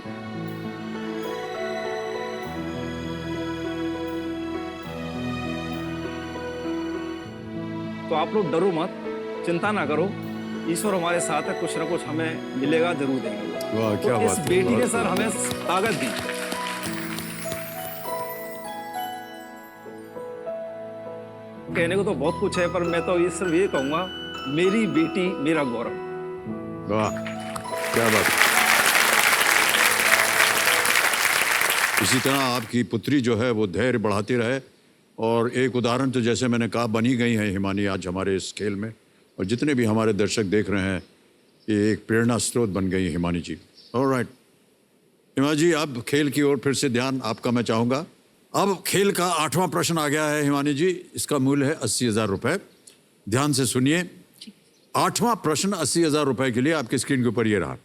तो आप लोग डरो मत, चिंता ना करो, ईश्वर हमारे साथ है, कुछ ना कुछ हमें मिलेगा, जरूर देंगे। वाह, तो क्या इस बात है, बेटी ने बहुत सर हमें ताकत दी। कहने को तो बहुत कुछ है, पर मैं तो ये सिर्फ ये कहूंगा, मेरी बेटी मेरा गौरव। वाह, क्या बात। इसी तरह आपकी पुत्री जो है वो धैर्य बढ़ाती रहे, और एक उदाहरण तो जैसे मैंने कहा बनी गई है हिमानी आज हमारे इस खेल में, और जितने भी हमारे दर्शक देख रहे हैं, ये एक प्रेरणा स्रोत बन गई हिमानी जी। ऑलराइट हिमा जी, अब खेल की ओर फिर से ध्यान आपका मैं चाहूंगा। अब खेल का 8वां प्रश्न आ गया है हिमानी जी, इसका मूल्य है 80,000 रुपए। ध्यान से सुनिए, 8वां प्रश्न 80,000 रुपए के लिए आपकी स्क्रीन के ऊपर ये रहा।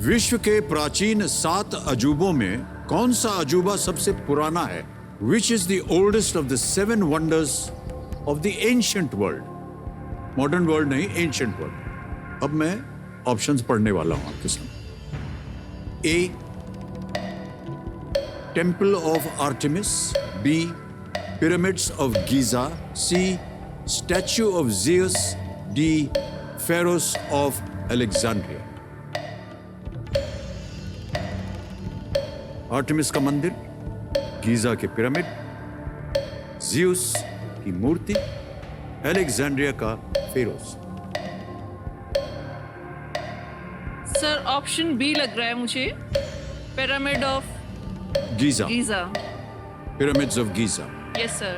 विश्व के प्राचीन 7 अजूबों में कौन सा अजूबा सबसे पुराना है? Which is the oldest of the 7 wonders of the ancient world? Modern world नहीं, एंशिएंट वर्ल्ड। अब मैं ऑप्शंस पढ़ने वाला हूं आपके सामने। A. Temple of Artemis. B. Pyramids of Giza. C. Statue of Zeus. D. Pharaohs of Alexandria. Artemis का मंदिर, गीजा के पिरामिड, जियस की मूर्ति, अलेक्जेंड्रिया का फेरोस। सर ऑप्शन बी लग रहा है मुझे, pyramid of Giza, Giza. Pyramids of Giza. Yes sir,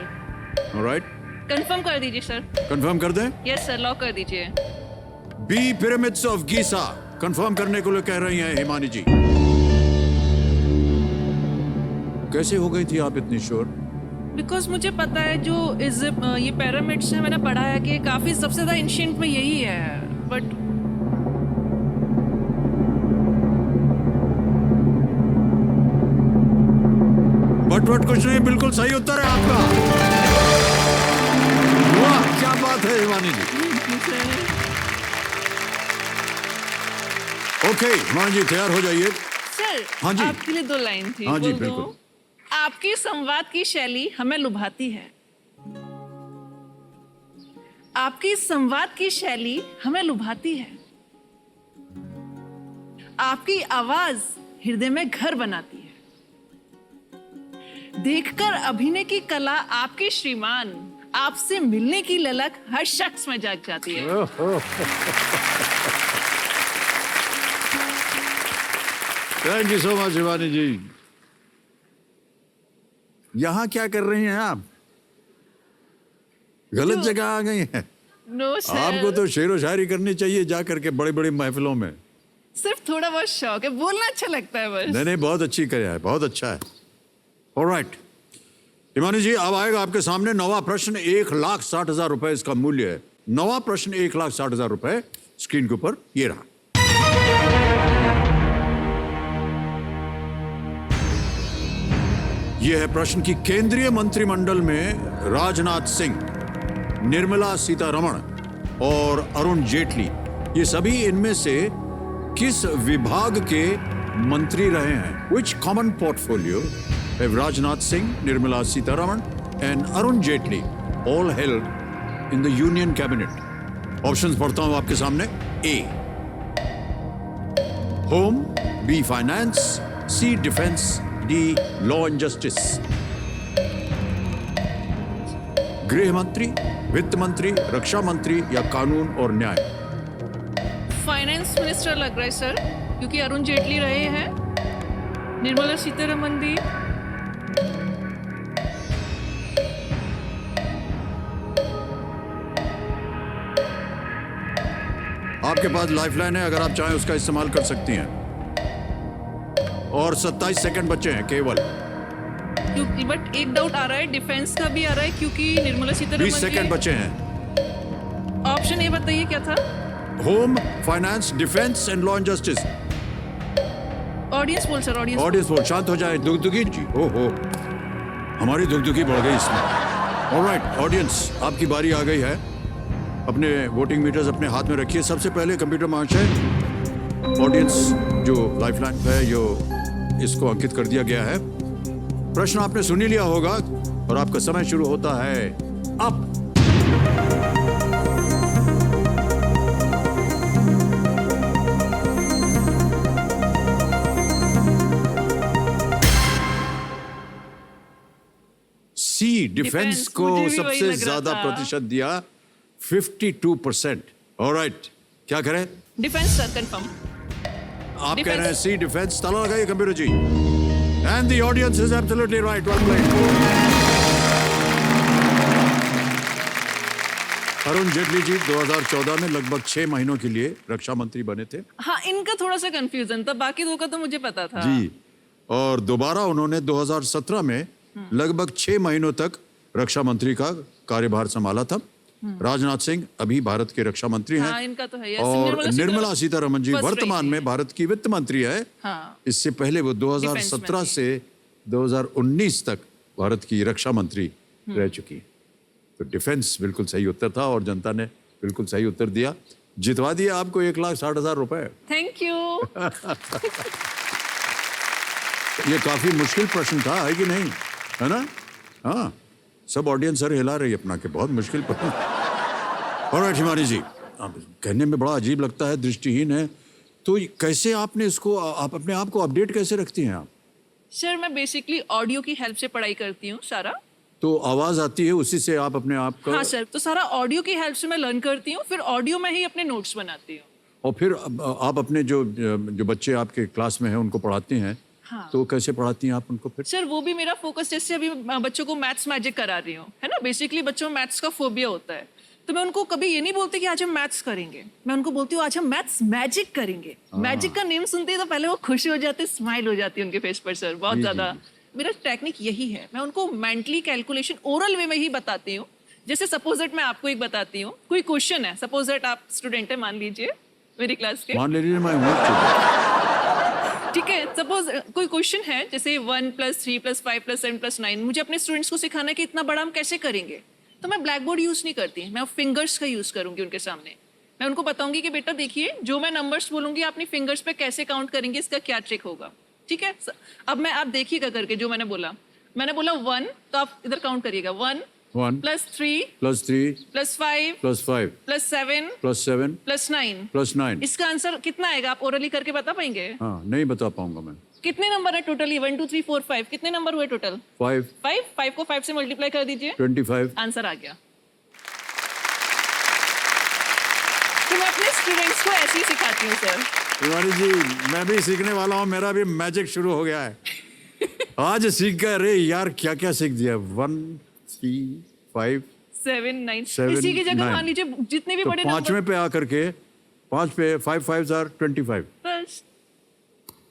alright, confirm कर दीजिए सर। कंफर्म कर दें? यस सर, लॉक कर दीजिए। B pyramids of Giza confirm करने को लिए कह रही हैं हिमानी जी। कैसे हो गई थी आप इतनी श्योर? बिकॉज मुझे पता है जो ये पिरामिड्स है, मैंने पढ़ा है कि काफी सबसे ज्यादा एंशिएंट में यही है, बट कुछ नहीं, बिल्कुल सही उत्तर है आपका। वाह, क्या बात है हिमानी जी। ओके हिमानी जी, तैयार हो जाइए। सर हाँ जी। आपके लिए 2 लाइन थी। हाँ जी, बोल दूं? बिल्कुल। आपकी संवाद की शैली हमें लुभाती है। आपकी संवाद की शैली हमें लुभाती है। आपकी आवाज हृदय में घर बनाती है। देखकर अभिनय की कला आपके श्रीमान, आपसे मिलने की ललक हर शख्स में जाग जाती है। Thank you so much Shivani ji. यहां क्या कर रही हैं आप? गलत जगह आ गई हैं। नो सर, आपको तो शेर व शायरी करनी चाहिए जा करके बड़ी बड़ी महफिलों में। सिर्फ थोड़ा बहुत शौक है, बोलना अच्छा लगता है बस। नहीं नहीं, बहुत अच्छी किया है, बहुत अच्छा है। ऑलराइट हिमानी जी, अब आएगा आपके सामने नवा प्रश्न। 1,60,000 रुपए इसका मूल्य है। नवा प्रश्न 1,60,000 रुपए स्क्रीन के ऊपर ये रहा। यह है प्रश्न कि केंद्रीय मंत्रिमंडल में राजनाथ सिंह, निर्मला सीतारमण और अरुण जेटली, ये सभी इनमें से किस विभाग के मंत्री रहे हैं? Which common portfolio have Rajnath Singh, Nirmala Sitharaman and Arun Jaitley all held in the Union Cabinet? Options पढ़ता हूं आपके सामने। A. Home, B. Finance, C. Defense, D. Law and Justice. गृह मंत्री, वित्त मंत्री, रक्षा मंत्री या कानून और न्याय? फाइनेंस मिनिस्टर लग रहा है सर, क्योंकि अरुण जेटली रहे हैं, निर्मला सीतारमण भी। आपके पास लाइफलाइन है, अगर आप चाहें उसका इस्तेमाल कर सकती हैं। और 27 सेकंड बचे हैं केवल। बट एक डाउट आ रहा है, डिफेंस का भी आ रहा है, क्योंकि निर्मला 20 सीतारमण सेकंड बचे हैं। ऑप्शन ए बताइए क्या था? Home, finance, defence and law and justice. Audience बोल सर, ऑडियंस। ऑडियंस बोल, शांत हो जाए। दुगदुगी जी, ओहो, हमारी दुगदुगी बढ़ गई इसमें। ऑलराइट ऑडियंस, आपकी बारी आ गई है। अपने वोटिंग मीटर्स अपने हाथ में रखिए। सबसे पहले कंप्यूटर महाशय, ऑडियंस जो लाइफलाइन है जो इसको अंकित कर दिया गया है। प्रश्न आपने सुन ही लिया होगा और आपका समय शुरू होता है अब। सी, डिफेंस को मुझे भी वही सबसे लग रहा ज्यादा था। प्रतिशत दिया, 52%। ऑलराइट, क्या करें? Defence sir, confirm. आप कह रहे हैं सी, डिफेंस। ताला लगाइए कंप्यूटर जी। And the audience is absolutely right. Well played. Arun Jaitley ji 2014 में लगभग 6 महीनों के लिए रक्षा मंत्री बने थे। हाँ, इनका थोड़ा सा कंफ्यूजन था, बाकी दो का तो मुझे पता था। जी, और दोबारा उन्होंने 2017 में लगभग 6 महीनों तक रक्षा मंत्री का कार्यभार संभाला था। राजनाथ सिंह अभी भारत के रक्षा मंत्री हैं। हाँ, इनका तो है। और निर्मला सीतारमण जी first वर्तमान रही में भारत की वित्त मंत्री है। हाँ। इससे पहले वो 2017 से 2019 तक भारत की रक्षा मंत्री रह चुकी। तो डिफेंस बिल्कुल सही उत्तर था और जनता ने बिल्कुल सही उत्तर दिया। जितवा दिया आपको 1,60,000 रुपए। Thank you. ये काफी मुश्किल प्रश्न था, है कि नहीं? है ना? हाँ, सब ऑडियंस सर हिला रही है अपना के, बहुत मुश्किल प्रश्न। ऑलराइट हिमानी जी, आप कहने में बड़ा अजीब लगता है, दृष्टिहीन है, तो कैसे आपने इसको, आप अपने आप को अपडेट कैसे रखती हैं आप? सर, मैं बेसिकली ऑडियो की हेल्प से पढ़ाई करती हूँ सारा। तो आवाज आती है, उसी से आप अपने आप का? हाँ सर, तो सारा ऑडियो की हेल्प से मैं लर्न करती हूँ, फिर ऑडियो में ही अपने नोट्स बनाती हूँ। और फिर आप अपने जो बच्चे आपके क्लास में हैं उनको पढ़ाती हैं। हाँ। तो कैसे पढ़ाती हैं आप उनको फिर? सर, वो भी मेरा फोकस, जैसे अभी बच्चों को मैथ्स मैजिक करा रही हूँ, है ना। बेसिकली बच्चों में मैथ्स का फोबिया होता है, तो मैं उनको कभी ये नहीं बोलती कि आज हम मैथ्स करेंगे, मैं उनको बोलती हूँ आज हम मैथ्स मैजिक करेंगे। मैजिक का नेम सुनते ही तो पहले वो खुशी हो जाते, स्माइल हो जाती है उनके फेस पर सर, बहुत जी, ज्यादा। जी। मेरा टेक्निक यही है, मैं उनको मेंटली कैलकुलेशन ओरल वे में ही बताती हूँ। जैसे सपोज दैट मैं आपको एक बताती हूँ, कोई क्वेश्चन है, सपोज दैट आप स्टूडेंट है, मान लीजिए मेरी क्लास के, मान लीजिए मैं हूँ। ठीक है। सपोज कोई क्वेश्चन है, जैसे 1 + 3 + 5 + 7 + 9, मुझे अपने स्टूडेंट्स को सिखाना है कि इतना बड़ा हम कैसे करेंगे, तो मैं ब्लैक बोर्ड यूज नहीं करती, मैं फिंगर्स का यूज करूंगी उनके सामने। मैं उनको बताऊंगी कि बेटा देखिए, जो मैं नंबर्स बोलूंगी अपनी फिंगर्स पे कैसे काउंट करेंगे, इसका क्या ट्रिक होगा, ठीक है। अब मैं, आप देखिएगा करके, जो मैंने बोला 1, तो आप इधर काउंट करिएगा, 1 + 3 +3 + 5 +5 + 7 +7 + 9, +9। इसका आंसर कितना आएगा, आप ओरली करके बता पाएंगे? हाँ, नहीं बता पाऊंगा मैं। कितने नंबर है टोटली? 1 2 3 4 5, कितने नंबर हुए टोटल? 5 5 को 5 से मल्टीप्लाई कर दीजिए, 25। आंसर आ गया। तो मैं अपने स्टूडेंट्स को ऐसे ही सिखाती हूँ सर। तिवारी जी, मैं भी सीखने वाला हूँ, मेरा भी मैजिक शुरू हो गया है। आज सीख गए। अरे यार, क्या क्या सीख दिया। 1 3 5 7, 9 7, इसी की जगह 9 मान लीजिए जितने भी तो बड़े पांचवें पे आकर के 5 पे 5 5 आर 25। बस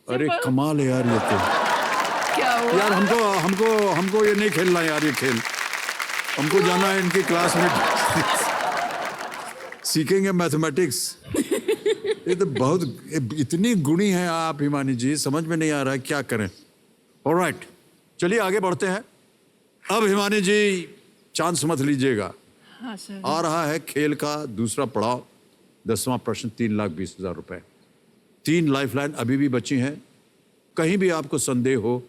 अरे Simple. कमाल है यार ये तो। क्या हुआ यार हमको ये नहीं खेलना यार ये खेल। हमको जाना है इनकी क्लास में सीखेंगे मैथमेटिक्स। ये तो बहुत इतनी गुणी है आप हिमानी जी, समझ में नहीं आ रहा है क्या करें। ऑलराइट, चलिए आगे बढ़ते हैं। अब हिमानी जी चांस मत लीजिएगा। हाँ सर। आ रहा है खेल का दूसरा पड़ाव, 10वां प्रश्न, 3,20,000 रुपए। 3 लाइफलाइन अभी भी बची हैं। कहीं भी आपको संदेह हो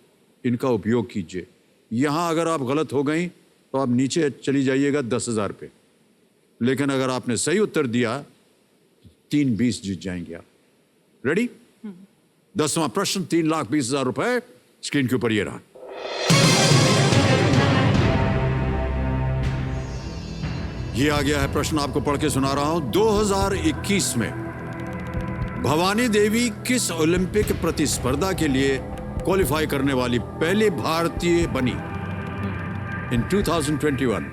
इनका उपयोग कीजिए। यहां अगर आप गलत हो गई तो आप नीचे चली जाइएगा 10,000 पे, लेकिन अगर आपने सही उत्तर दिया 3,20,000 जीत जाएंगे आप। रेडी? 10वां प्रश्न, 3,20,000 रुपए। स्क्रीन के ऊपर ये रहा। ये आ गया है प्रश्न, आपको पढ़ के सुना रहा हूं। 2021 में भवानी देवी किस ओलंपिक प्रतिस्पर्धा के लिए क्वालिफाई करने वाली पहली भारतीय बनी? इन 2021,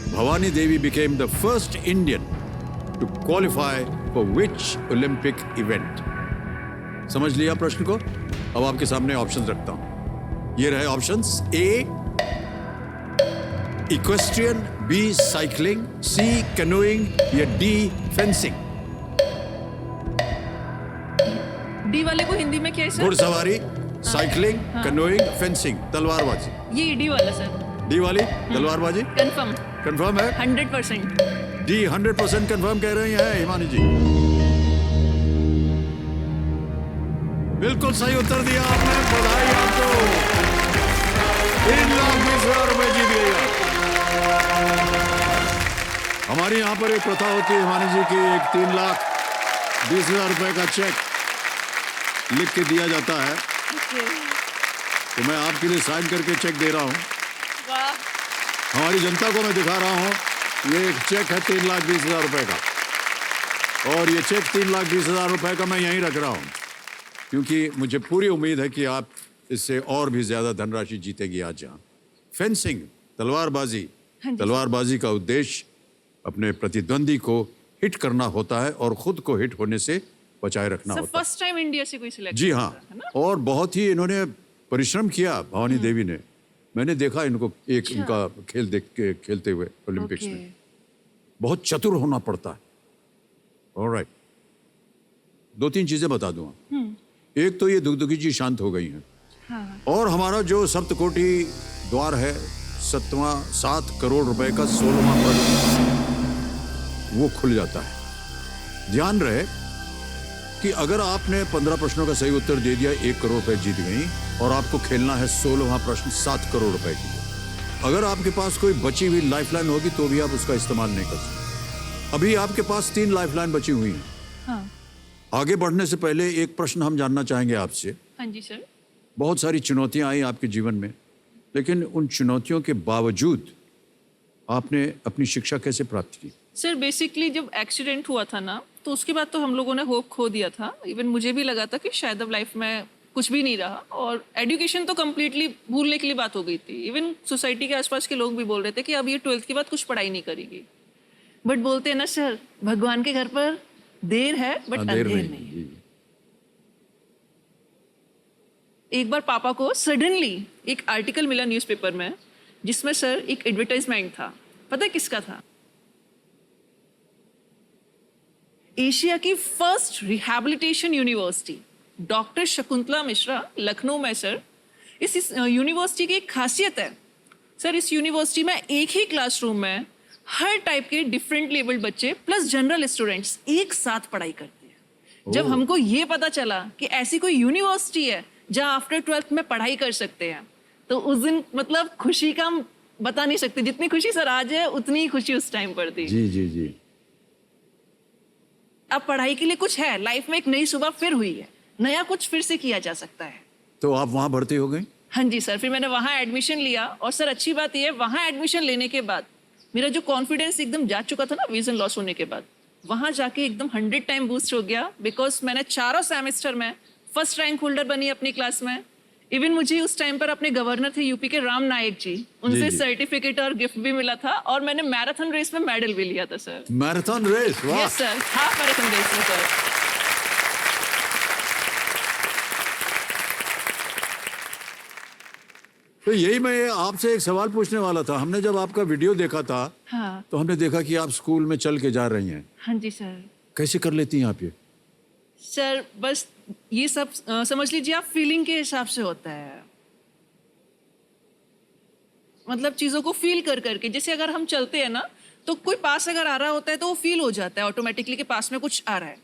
Bhavani Devi became the first Indian to qualify for which Olympic event? समझ लिया प्रश्न को? अब आपके सामने ऑप्शंस रखता हूं। ये रहे ऑप्शंस। ए इक्वेस्ट्रियन, बी साइकिलिंग, सी कैनोइंग या डी फेंसिंग। डी वाले को हिंदी में क्या है सर? घुड़सवारी, साइकिलिंग, कैनोइंग, फेंसिंग, तलवारबाजी। ये डी वाला सर। डी वाली तलवारबाजी कंफर्म कंफर्म है? 100%। डी 100% कंफर्म कह रही हैं हिमानी जी। बिल्कुल सही उत्तर दिया आपने, बधाई आपको। 3,20,000 रुपए जीत गई आप। हमारे यहाँ पर एक प्रथा होती है हिमानी जी की, एक 3,20,000 रुपए का चेक लिख के दिया जाता है। तो मैं आपके लिए साइन करके चेक दे रहा हूँ। वाह। हमारी जनता को मैं दिखा रहा हूँ, ये एक चेक है 3,20,000 रुपए का, और ये चेक 3,20,000 रुपए का मैं यहीं रख रहा हूँ, क्योंकि मुझे पूरी उम्मीद है कि आप इससे और भी ज्यादा धनराशि जीतेगी आज यहाँ। फेंसिंग, तलवारबाजी। तलवारबाजी का उद्देश्य अपने प्रतिद्वंदी को हिट करना होता है और खुद को हिट होने से बचाए रखना सर होता है। फर्स्ट टाइम इंडिया से कोई सिलेक्ट? जी हाँ, और बहुत ही इन्होंने परिश्रम किया भवानी देवी ने। मैंने देखा इनको एक इनका खेल देख के खेलते हुए ओलंपिक्स में। बहुत चतुर होना पड़ता है। ऑलराइट, 2-3 चीजें बता दूंगा। एक तो ये दुगदुगी जी शांत हो गई हैं। हाँ। और हमारा जो सप्तकोटि द्वार है, 7 करोड़ रुपए का 16वां प्रश्न, वो खुल जाता है। ध्यान रहे कि अगर आपने 15 प्रश्नों का सही उत्तर दे दिया, 1 करोड़ रुपए जीत गई, और आपको खेलना है 16वां प्रश्न 7 करोड़ रुपए के लिए। अगर आपके पास कोई बची हुई लाइफलाइन होगी तो भी आप उसका इस्तेमाल नहीं कर सकते। अभी आपके पास 3 लाइफलाइन बची हुई हैं। हाँ। आगे बढ़ने से पहले एक प्रश्न हम जानना चाहेंगे आपसे। हाँ जी सर। बहुत सारी चुनौतियां आई आपके जीवन में, लेकिन उन चुनौतियों के बावजूद आपने अपनी शिक्षा कैसे प्राप्त की? सर बेसिकली जब एक्सीडेंट हुआ था ना, तो उसके बाद तो हम लोगों ने होप खो दिया था। इवन मुझे भी लगा था कि शायद अब लाइफ में कुछ भी नहीं रहा, और एजुकेशन तो कम्प्लीटली भूलने के लिए बात हो गई थी। इवन सोसाइटी के आसपास के लोग भी बोल रहे थे कि अब ये 12th के बाद कुछ पढ़ाई नहीं करेगी। बट बोलते हैं ना सर, भगवान के घर पर देर है बट अंधेर नहीं। जी। एक बार पापा को सडनली एक आर्टिकल मिला न्यूज़पेपर में, जिसमें सर एक एडवर्टाइजमेंट था। पता है किसका था? एशिया की first rehabilitation university doctor Shakuntala Mishra, Lucknow में सर। इस यूनिवर्सिटी की एक खासियत है सर, इस यूनिवर्सिटी में एक ही क्लासरूम में हर टाइप के डिफरेंट लेवल बच्चे प्लस जनरल स्टूडेंट्स एक साथ पढ़ाई करते हैं। जब हमको ये पता चला कि ऐसी कोई यूनिवर्सिटी है जहाँ आफ्टर 12th में पढ़ाई कर सकते हैं, तो उस दिन मतलब खुशी का हम बता नहीं सकते। जितनी खुशी सर आज है, उतनी ही खुशी उस टाइम पर थी। जी जी जी। अब पढ़ाई के लिए कुछ है, लाइफ में एक नई सुबह फिर हुई है, नया कुछ फिर से किया जा सकता है। तो आप वहां भर्ती हो गई? हाँ जी सर, फिर मैंने वहाँ एडमिशन लिया। और सर अच्छी बात यह है, वहाँ एडमिशन लेने के बाद मेरा जो कॉन्फिडेंस एकदम जा चुका था ना विजन लॉस होने के बाद, वहाँ जाके एकदम 100 टाइम बूस्ट हो गया। बिकॉज मैंने चारों सेमेस्टर में फर्स्ट रैंक होल्डर बनी अपनी क्लास में। इवन मुझे उस टाइम पर अपने गवर्नर थे यूपी के राम नायक जी, उनसे जी। सर्टिफिकेट और गिफ्ट भी मिला था, और मैंने मैराथन रेस में मेडल भी लिया था सर। मैराथन रेस, वाह। Yes sir, half marathon race में सर। तो यही मैं आपसे एक सवाल पूछने वाला था। हमने जब आपका वीडियो देखा था हाँ तो हमने देखा कि आप स्कूल में चल के जा रही हैं। हाँ जी सर। कैसे कर लेती हैं आप ये? सर बस ये सब समझ लीजिए आप, फीलिंग के हिसाब से होता है। मतलब चीजों को फील कर करके, जैसे अगर हम चलते हैं ना तो कोई पास अगर आ रहा होता है तो वो फील हो जाता है ऑटोमेटिकली कि पास में कुछ आ रहा है,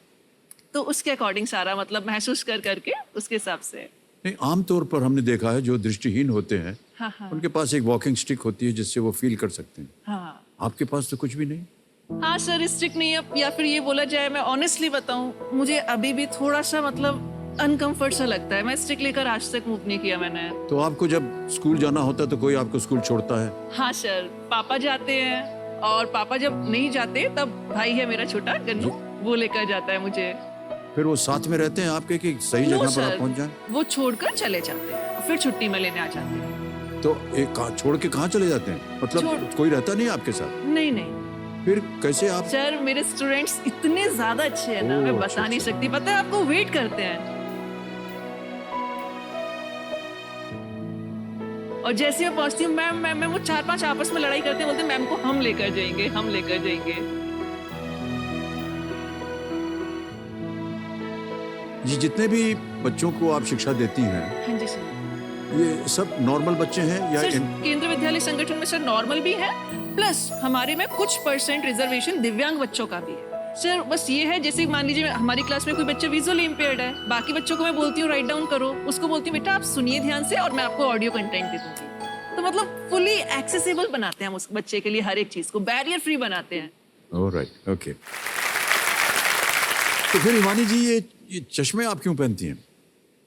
तो उसके अकॉर्डिंग सारा मतलब महसूस कर करके उसके हिसाब से। नहीं, आमतौर पर हमने देखा है जो दृष्टिहीन होते हैं हाँ हाँ उनके पास एक वॉकिंग स्टिक होती है जिससे वो फील कर सकते हैं। हाँ आपके पास तो कुछ भी नहीं। हाँ सर, स्ट्रिक्ट नहीं है, या फिर ये बोला जाए, मैं ऑनेस्टली बताऊं, मुझे अभी भी थोड़ा सा मतलब अनकंफर्ट सा लगता है। मैं स्टिक लेकर आज तक मूव नहीं किया मैंने। तो आपको जब स्कूल जाना होता है तो कोई आपको स्कूल छोड़ता है? हाँ सर, पापा जाते हैं, और पापा जब नहीं जाते तब भाई है मेरा छोटा गन्नू, वो लेकर जाता है मुझे। फिर वो साथ में रहते हैं आपके कि सही नो जगह पर सर, आप पहुंच जाएं? वो छोड़कर चले जाते हैं और फिर छुट्टी में लेने आ जाते हैं। तो एक छोड़ के कहाँ चले जाते हैं? मतलब कोई रहता नहीं आपके साथ? नहीं नहीं फिर कैसे आप? सर, मेरे स्टूडेंट्स इतने ज्यादा अच्छे हैं ना, ओह, मैं अच्छा, बता नहीं अच्छा। सकती। पता है आपको, वेट करते हैं। और जैसे मैं पहुंचती हूँ, मैम मैम मैम, वो 4-5 आपस में लड़ाई करते हैं, बोलते हैं मैम को हम लेकर जाएंगे, हम लेकर जाएंगे। ये जितने भी बच्चों को आप शिक्षा देती हैं, हाँ जी सर। ये सब नॉर्मल बच्चे हैं या सर केंद्र विद्यालय संगठन में सर नॉर्मल भी है, प्लस हमारे में कुछ % रिजर्वेशन दिव्यांग बच्चों का भी है। सर बस ये है, जैसे मान लीजिए हमारी क्लास में कोई बच्चा विजुअली इम्पेयर्ड है, बाकी बच्चों को मैं बोलती हूँ राइट डाउन करो, उसको बोलती हूँ बेटा आप सुनिए ध्यान से और मैं आपको ऑडियो कंटेंट दे दूंगी। तो मतलब फुली एक्सेसिबल बनाते हैं हम उस बच्चे के लिए, हर एक चीज को बैरियर फ्री बनाते हैं। Alright, okay. तो फिर हिमानी जी, ये चश्मे आप क्यों पहनती हैं?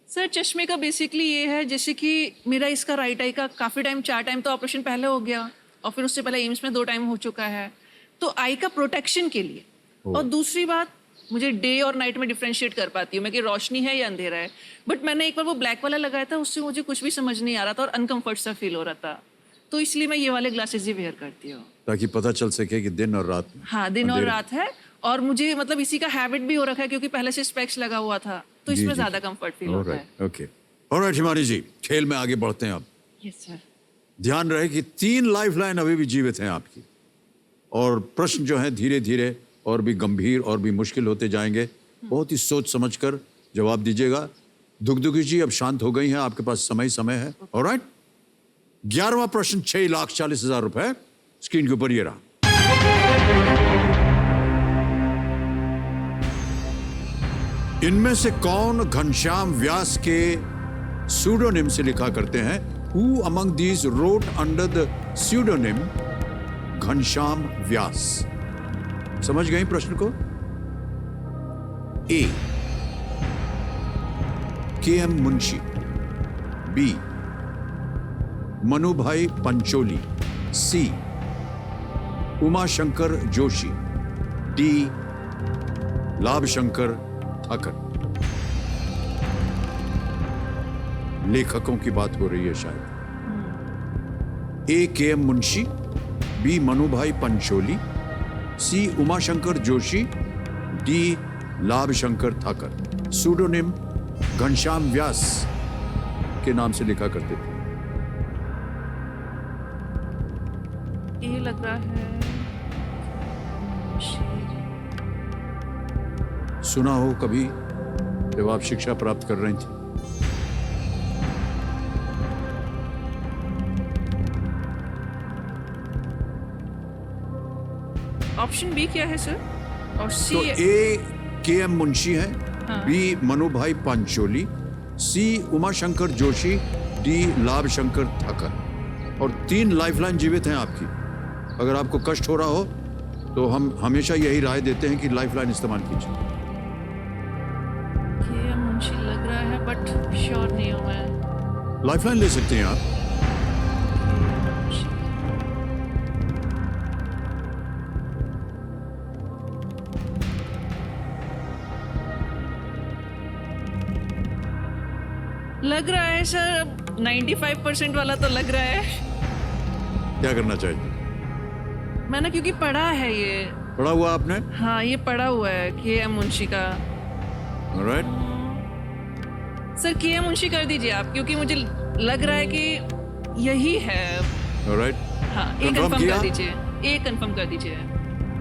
सर चश्मे का बेसिकली ये है, जैसे कि मेरा इसका राइट आई का काफी टाइम, 4 टाइम तो ऑपरेशन पहले हो गया, और फिर उससे पहले एम्स में 2 टाइम हो चुका है, तो आई का प्रोटेक्शन के लिए। और दूसरी बात, मुझे डे और नाइट में डिफरेंशिएट कर पाती हूँ मैं कि रोशनी है या अंधेरा है। बट मैंने एक बार वो ब्लैक वाला लगाया था, उससे मुझे कुछ भी समझ नहीं आ रहा था और अनकंफर्ट सा फील हो रहा था, तो इसलिए मैं ये वाले ग्लासेस ही वेयर करती हूँ, ताकि पता चल सके कि दिन और रात में। हाँ दिन और अंधेरे। रात है, और मुझे मतलब इसी का हैबिट भी हो रखा है क्योंकि पहले से स्पेक्स लगा हुआ था, तो जी, इसमें जी, ज्यादा कंफर्ट फील होता है। Alright, okay. ऑलराइट हिमानी जी, खेल में आगे बढ़ते हैं अब। Yes sir. ध्यान रहे कि 3 लाइफलाइन अभी भी जीवित हैं आपकी, और प्रश्न जो हैं धीरे धीरे और भी गंभीर और भी मुश्किल होते जाएंगे। बहुत ही सोच समझकर जवाब दीजिएगा। दुगदुगी जी अब शांत हो गई हैं, आपके पास समय है। ऑलराइट, 11वां प्रश्न 6,40,000 रुपए स्क्रीन के ऊपर ये रहा। इनमें से कौन घनश्याम व्यास के सूडोनिम से लिखा करते हैं? Who among these wrote under the pseudonym Ghanshyam व्यास? समझ गई प्रश्न को? A. K.M. Munshi, B. Manubhai Pancholi, C. Umashankar Joshi, D. Labhshankar Thakur. लेखकों की बात हो रही है शायद। A. K.M. Munshi, B. Manubhai Pancholi, C. Umashankar Joshi, D. Labhshankar Thakur. सूडोनिम Ghanshyam व्यास के नाम से लिखा करते थे। ये लग रहा है सुना हो कभी जब आप शिक्षा प्राप्त कर रही थी? ऑप्शन बी क्या है सर? और सी? तो A. K.M. मुंशी है, B. Manubhai Pancholi, C. Umashankar Joshi, D. Labhshankar Thakur. और 3 लाइफलाइन जीवित हैं आपकी। अगर आपको कष्ट हो रहा हो तो हम हमेशा यही राय देते हैं कि लाइफलाइन इस्तेमाल कीजिए। ये मुंशी लग रहा है, बट श्योर नहीं हूं मैं। लाइफलाइन ले सकते हैं आप। लग रहा है सर 95% वाला तो लग रहा है। क्या करना चाहिए? मैंने क्योंकि पढ़ा है ये। पढ़ा हुआ आपने? हाँ, ये पढ़ा हुआ है के.एम. मुंशी का। Right, sir KM. मुंशी कर दीजिए आप, क्योंकि मुझे लग रहा है कि यही है। राइट, हाँ, ए Confirm कंफर्म किया? कर दीजिए। ए कंफर्म कर दीजिए।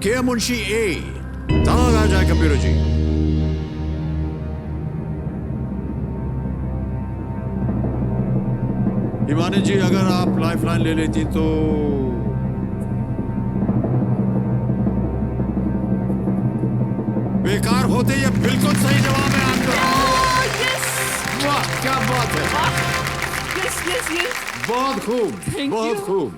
के मुंशी ए। ताला लगा जाए कंप्यूटर जी। हिमानी जी, अगर आप लाइफलाइन ले लेती तो बेकार होते। ये बिल्कुल सही जवाब है आपका। वाह, क्या बात है। Yes yes yes. बहुत खूब, Thank बहुत you. खूब।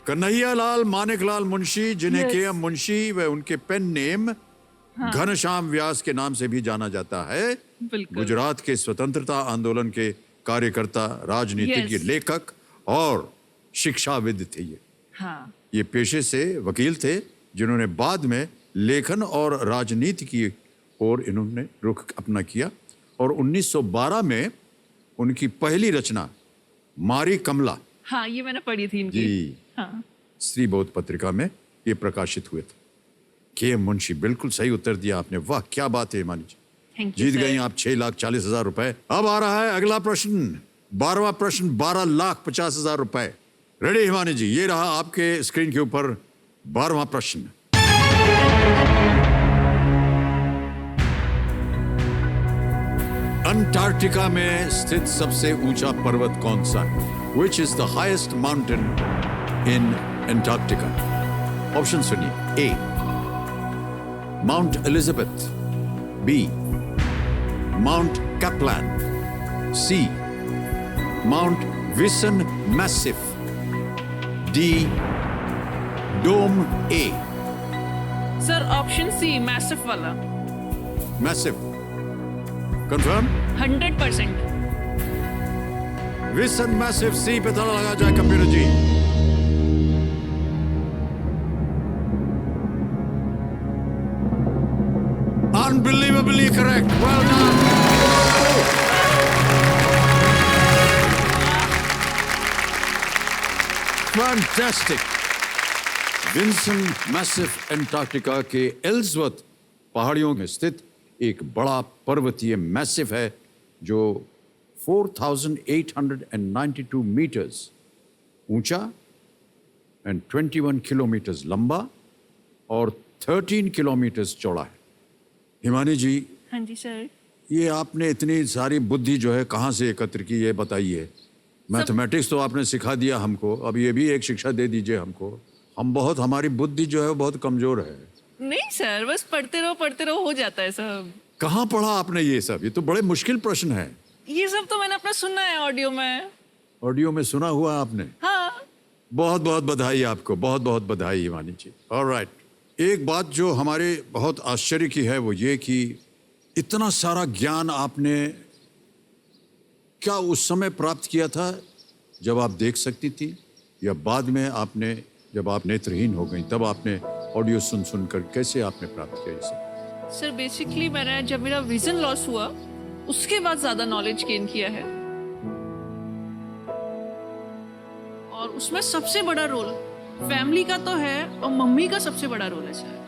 कन्हैया लाल मानिक लाल मुंशी, जिन्हें Yes. के.एम. मुंशी व उनके पेन नेम घनश्याम व्यास के नाम से भी जाना जाता है, बिल्कुल। गुजरात के स्वतंत्रता आंदोलन के कार्यकर्ता, राजनीतिज्ञ, Yes. लेखक और शिक्षाविद थे। हाँ, ये पेशे से वकील थे, जिन्होंने बाद में लेखन और राजनीति की ओर इन्होंने रुख अपना किया। और 1912 में उनकी पहली रचना मारी कमला हाँ, ये मैंने पढ़ी थी इनकी। जी हाँ, स्त्रीबोध पत्रिका में ये प्रकाशित हुए थे। के.एम. मुंशी, बिल्कुल सही उत्तर दिया आपने। वाह, क्या बात है हिमानी जी। थैंक यू जीत सर। गई आप 6,40,000 रुपए। अब आ रहा है अगला प्रश्न, 12वां प्रश्न, 12,50,000 रुपए। रेडी हिमानी जी? ये रहा आपके स्क्रीन के ऊपर 12वां प्रश्न। अंटार्कटिका में स्थित सबसे ऊंचा पर्वत कौन सा है? Which is the highest mountain in Antarctica? Option सुनिए। A mount Elizabeth, B mount Kaplan, C mount Vinson massif, D dome A. Sir option C massif वाला। Massif confirm? 100%। Vinson massif C पे ताला लगा जाए कंप्यूटर जी। Unbelievably correct. Well done. Fantastic. Vinson massif Antarctica के Ellsworth पहाड़ियों में स्थित एक बड़ा पर्वतीय मैसिव है, जो 4,892 मीटर्स ऊंचा एंड 21 किलोमीटर्स लंबा और 13 किलोमीटर्स चौड़ा है। हिमानी जी, हाँ जी सर। ये आपने इतनी सारी बुद्धि जो है कहाँ से एकत्र की, ये बताइए। मैथमेटिक्स तो आपने सिखा दिया हमको, अब ये भी एक शिक्षा दे दीजिए हमको। हमारी बुद्धि जो है वो बहुत कमजोर है। नहीं सर, बस पढ़ते रहो हो जाता है सब। कहाँ पढ़ा आपने ये सब? ये तो बड़े मुश्किल प्रश्न है। ये सब तो मैंने अपना सुना है ऑडियो में। ऑडियो में सुना हुआ आपने? हाँ। बहुत बहुत बधाई आपको, बहुत बहुत बधाई हिमानी जी। ऑलराइट, एक बात जो हमारे बहुत आश्चर्य की है वो ये कि इतना सारा ज्ञान आपने क्या उस समय प्राप्त किया था जब आप देख सकती थी, या बाद में आपने, जब आप नेत्रहीन हो गई तब आपने ऑडियो सुन कर कैसे आपने प्राप्त किया ये सब? सर बेसिकली मैंने जब मेरा विजन लॉस हुआ उसके बाद ज्यादा नॉलेज गेन किया है, और उसमें सबसे बड़ा रोल फैमिली का तो है और मम्मी का सबसे बड़ा रोल है सर।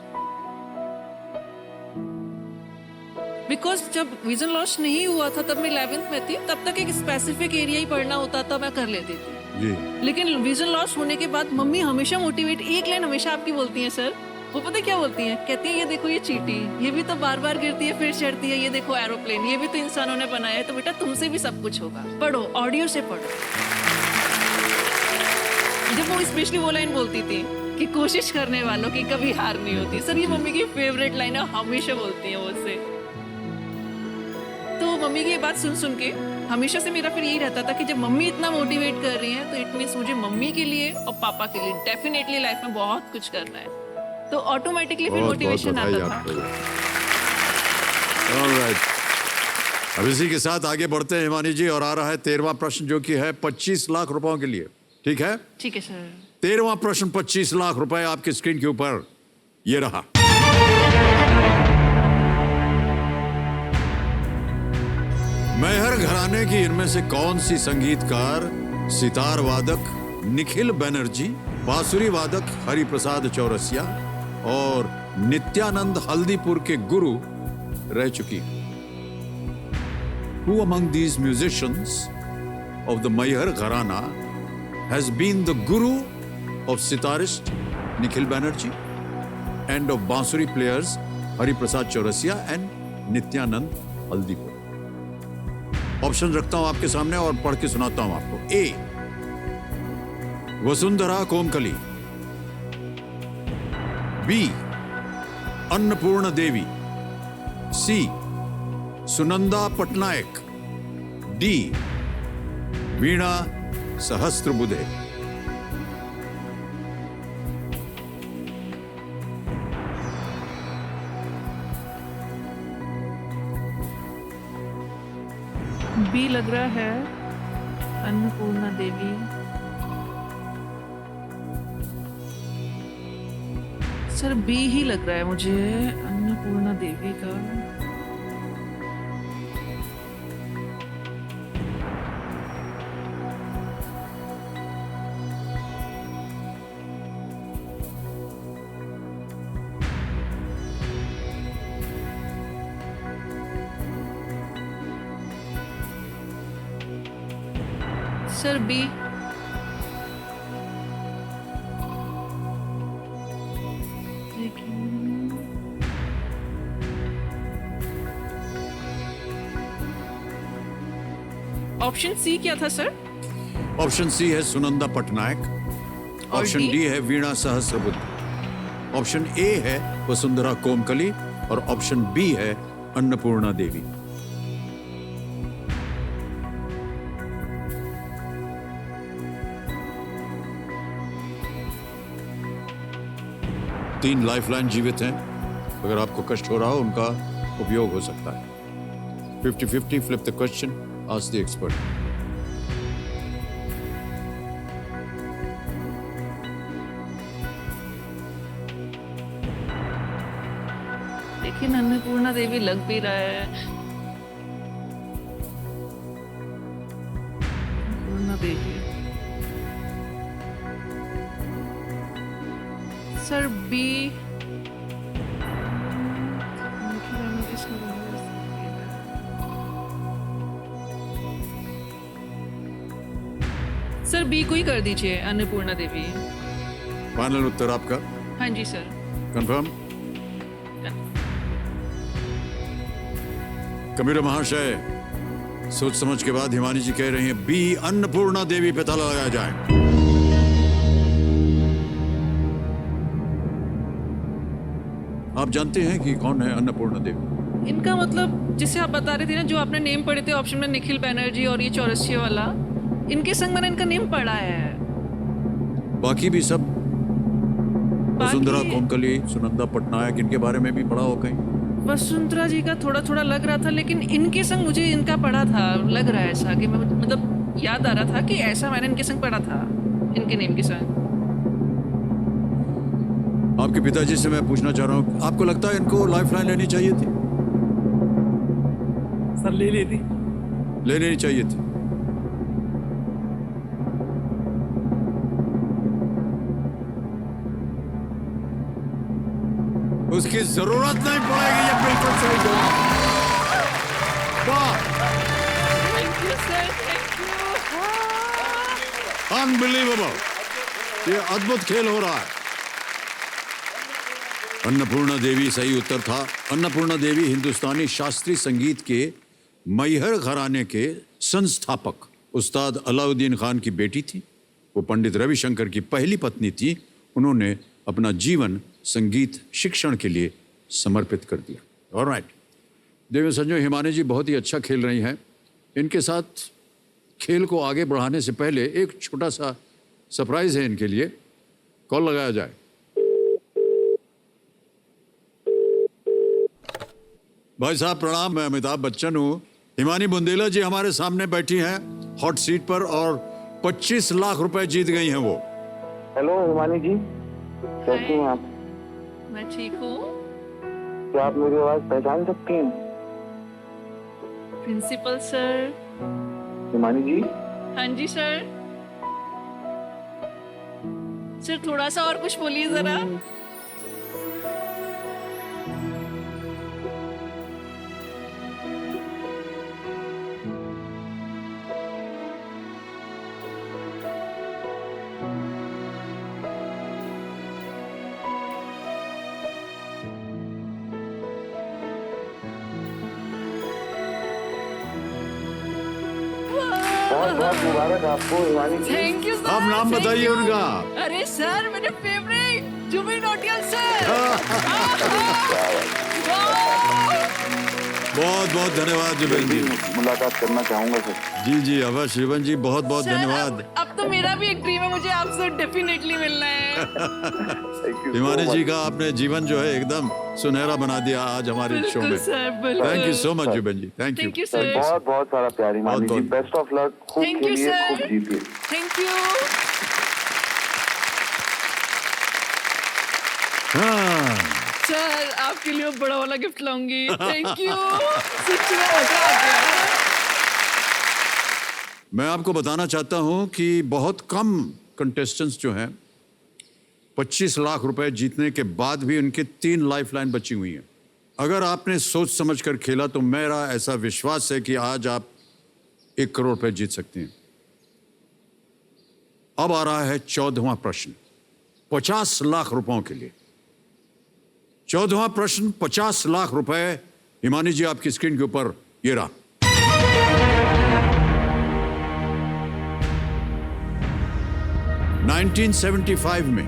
बिकॉज जब विजन लॉस नहीं हुआ था तब मैं 11th में थी, तब तक एक स्पेसिफिक एरिया ही पढ़ना होता था, मैं कर लेती थी जी। लेकिन विजन लॉस होने के बाद मम्मी हमेशा मोटिवेट, एक लाइन हमेशा आपकी बोलती हैं सर, वो पता क्या बोलती हैं? कहती है ये देखो ये चींटी, ये भी तो बार बार गिरती है फिर चढ़ती है, ये देखो एरोप्लेन, ये भी तो इंसानों ने बनाया है, तो बेटा तुमसे भी सब कुछ होगा, पढ़ो, ऑडियो से पढ़ो। जब वो स्पेशली वो लाइन बोलती थी कि कोशिश करने वालों की कभी हार नहीं होती, सर ये मम्मी की फेवरेट लाइन है, हमेशा बोलती है वो उससे। तो मम्मी की ये बात सुन के हमेशा से मेरा फिर यही रहता था कि जब मम्मी इतना मोटिवेट कर रही हैं तो इट मीन्स मुझे मम्मी के लिए और पापा के लिए डेफिनेटली लाइफ में बहुत कुछ करना है, तो ऑटोमेटिकली फिर मोटिवेशन आता था। ऑलराइट, अब इसी के साथ आगे बढ़ते हैं हिमानी जी, और आ रहा है 13वां प्रश्न जो कि है 25 लाख रुपयों के लिए। ठीक है? ठीक है सर। 13वां प्रश्न 25 लाख रुपए आपके स्क्रीन के ऊपर, ये रहा। मैहर घराने की इनमें से कौन सी संगीतकार सितार वादक निखिल बनर्जी, बांसुरी वादक हरिप्रसाद चौरसिया और नित्यानंद हल्दीपुर के गुरु रह चुकी? Who among these musicians of the Mayhar Gharana has been the guru of sitarist Nikhil Banerjee and of bansuri players Hari Prasad Chaurasia and Nityanand Haldipur? Option रखता हूं आपके सामने और पढ़ के सुनाता हूं आपको। ए, वसुंधरा कोमकली। बी, अन्नपूर्ण देवी। सी, सुनंदा पटनायक। डी, वीणा सहस्त्रबुद्धे। बी लग रहा है, अन्नपूर्णा देवी। सर बी ही लग रहा है मुझे, अन्नपूर्णा देवी का। Sir B. ऑप्शन सी क्या था सर? ऑप्शन सी है सुनंदा पटनायक। और ऑप्शन डी? डी है वीणा सहस्त्रबुद्धे। ऑप्शन ए है वसुंधरा कोमकली और ऑप्शन बी है अन्नपूर्णा देवी। तीन लाइफलाइन जीवित हैं, अगर आपको कष्ट हो रहा हो उनका उपयोग हो सकता है। 50-50, flip the question, ask the expert. लेकिन अन्नपूर्णा देवी लग भी रहा है। Annapurna Devi. Sir B. Sir B को ही कर दीजिए, अन्नपूर्णा देवी। फाइनल उत्तर आपका हाँ जी सर। कंफर्म? कबीर महाशय, सोच समझ के बाद हिमानी जी कह रही हैं बी, अन्नपूर्णा देवी पे ताला लगाया जाए। आप जानते हैं कि कौन है अन्नपूर्णा देवी? इनका मतलब जिसे आप बता रहे थे ना, जो आपने नेम पढ़े थे ऑप्शन में, निखिल बैनर्जी और ये चौरसिया वाला, इनके संग मैंने इनका नेम पढ़ा है। बाकी भी सब, वसुंधरा कोमकली, सुनंदा पटनायक, इनके बारे में भी पढ़ा हो कहीं? वसुंधरा जी का थोड़ा थोड़ा लग रहा था, लेकिन इनके संग मुझे इनका पढ़ा था, लग रहा है ऐसा कि मैं मतलब याद आ रहा था कि ऐसा मैंने इनके संग पढ़ा था, इनके नेम के संग। आपके पिताजी से मैं पूछना चाह रहा हूँ, आपको लगता है इनको लाइफलाइन लेनी चाहिए थी? सर ले लेती। ले लेनी चाहिए थी। उसकी जरूरत नहीं पड़ेगी, ये बिल्कुल सही जवाब। वाह, thank you sir, thank you. Unbelievable, ये अद्भुत खेल हो रहा है। अन्नपूर्णा देवी सही उत्तर था। अन्नपूर्णा देवी हिंदुस्तानी शास्त्रीय संगीत के मैहर घराने के संस्थापक उस्ताद अलाउद्दीन खान की बेटी थी। वो पंडित रविशंकर की पहली पत्नी थी। उन्होंने अपना जीवन संगीत शिक्षण के लिए समर्पित कर दिया। ऑलराइट, देवी संजय, हिमानी जी बहुत ही अच्छा खेल रही हैं। इनके साथ खेल को आगे बढ़ाने से पहले एक छोटा सा सरप्राइज है इनके लिए। कॉल लगाया जाए। भाई साहब प्रणाम, मैं अमिताभ बच्चन हूँ। हिमानी बुंदेला जी हमारे सामने बैठी हैं हॉट सीट पर और 25 लाख रुपए जीत गई हैं वो। हेलो हिमानी जी, कैसी हैं आप? मैं ठीक हूँ। क्या आप मेरी आवाज पहचान सकती हैं? Principal sir. हिमानी जी, हाँ जी सर। सर थोड़ा सा और कुछ बोलिए जरा। बहुत बहुत मुबारक आपको Himani ji. Thank you sir. आप नाम thank बताइए you। उनका। अरे सर मेरे फेवरेट जुबिन नौटियाल सर। बहुत बहुत धन्यवाद जुबेन जी। मुलाकात करना चाहूंगा सर। जी जी अवश्य जुबेन जी, बहुत बहुत सर, धन्यवाद। अब तो मेरा भी एक ड्रीम है, मुझे आपसे डेफिनेटली मिलना है। Thank you so Himani ji much. का आपने जीवन जो है एकदम सुनहरा बना दिया आज हमारे शो बिल्कुल में। सर, बिल्कुल। Thank you so much Zubeen ji, thank thank you. You sir. बहुत बहुत सारा प्यार हिमानी बहुत जी। बहुत। Best of luck. खूब Thank you, खेलिए, sir. खूब जीतिए। Thank you. हाँ, सर आपके लिए बड़ा वाला गिफ्ट लाऊंगी। Thank you. सच में मजा आ गया। मैं आपको बताना चाहता हूं कि बहुत कम कंटेस्टेंट्स जो हैं 25 लाख रुपए जीतने के बाद भी उनके 3 लाइफलाइन बची हुई हैं। अगर आपने सोच समझ कर खेला तो मेरा ऐसा विश्वास है कि आज आप 1 करोड़ रुपए जीत सकते हैं। अब आ रहा है 14वां प्रश्न 50 लाख रुपयों के लिए। 14वां प्रश्न 50 लाख रुपए। हिमानी जी आपकी स्क्रीन के ऊपर ये रहा। नाइनटीन 1975 में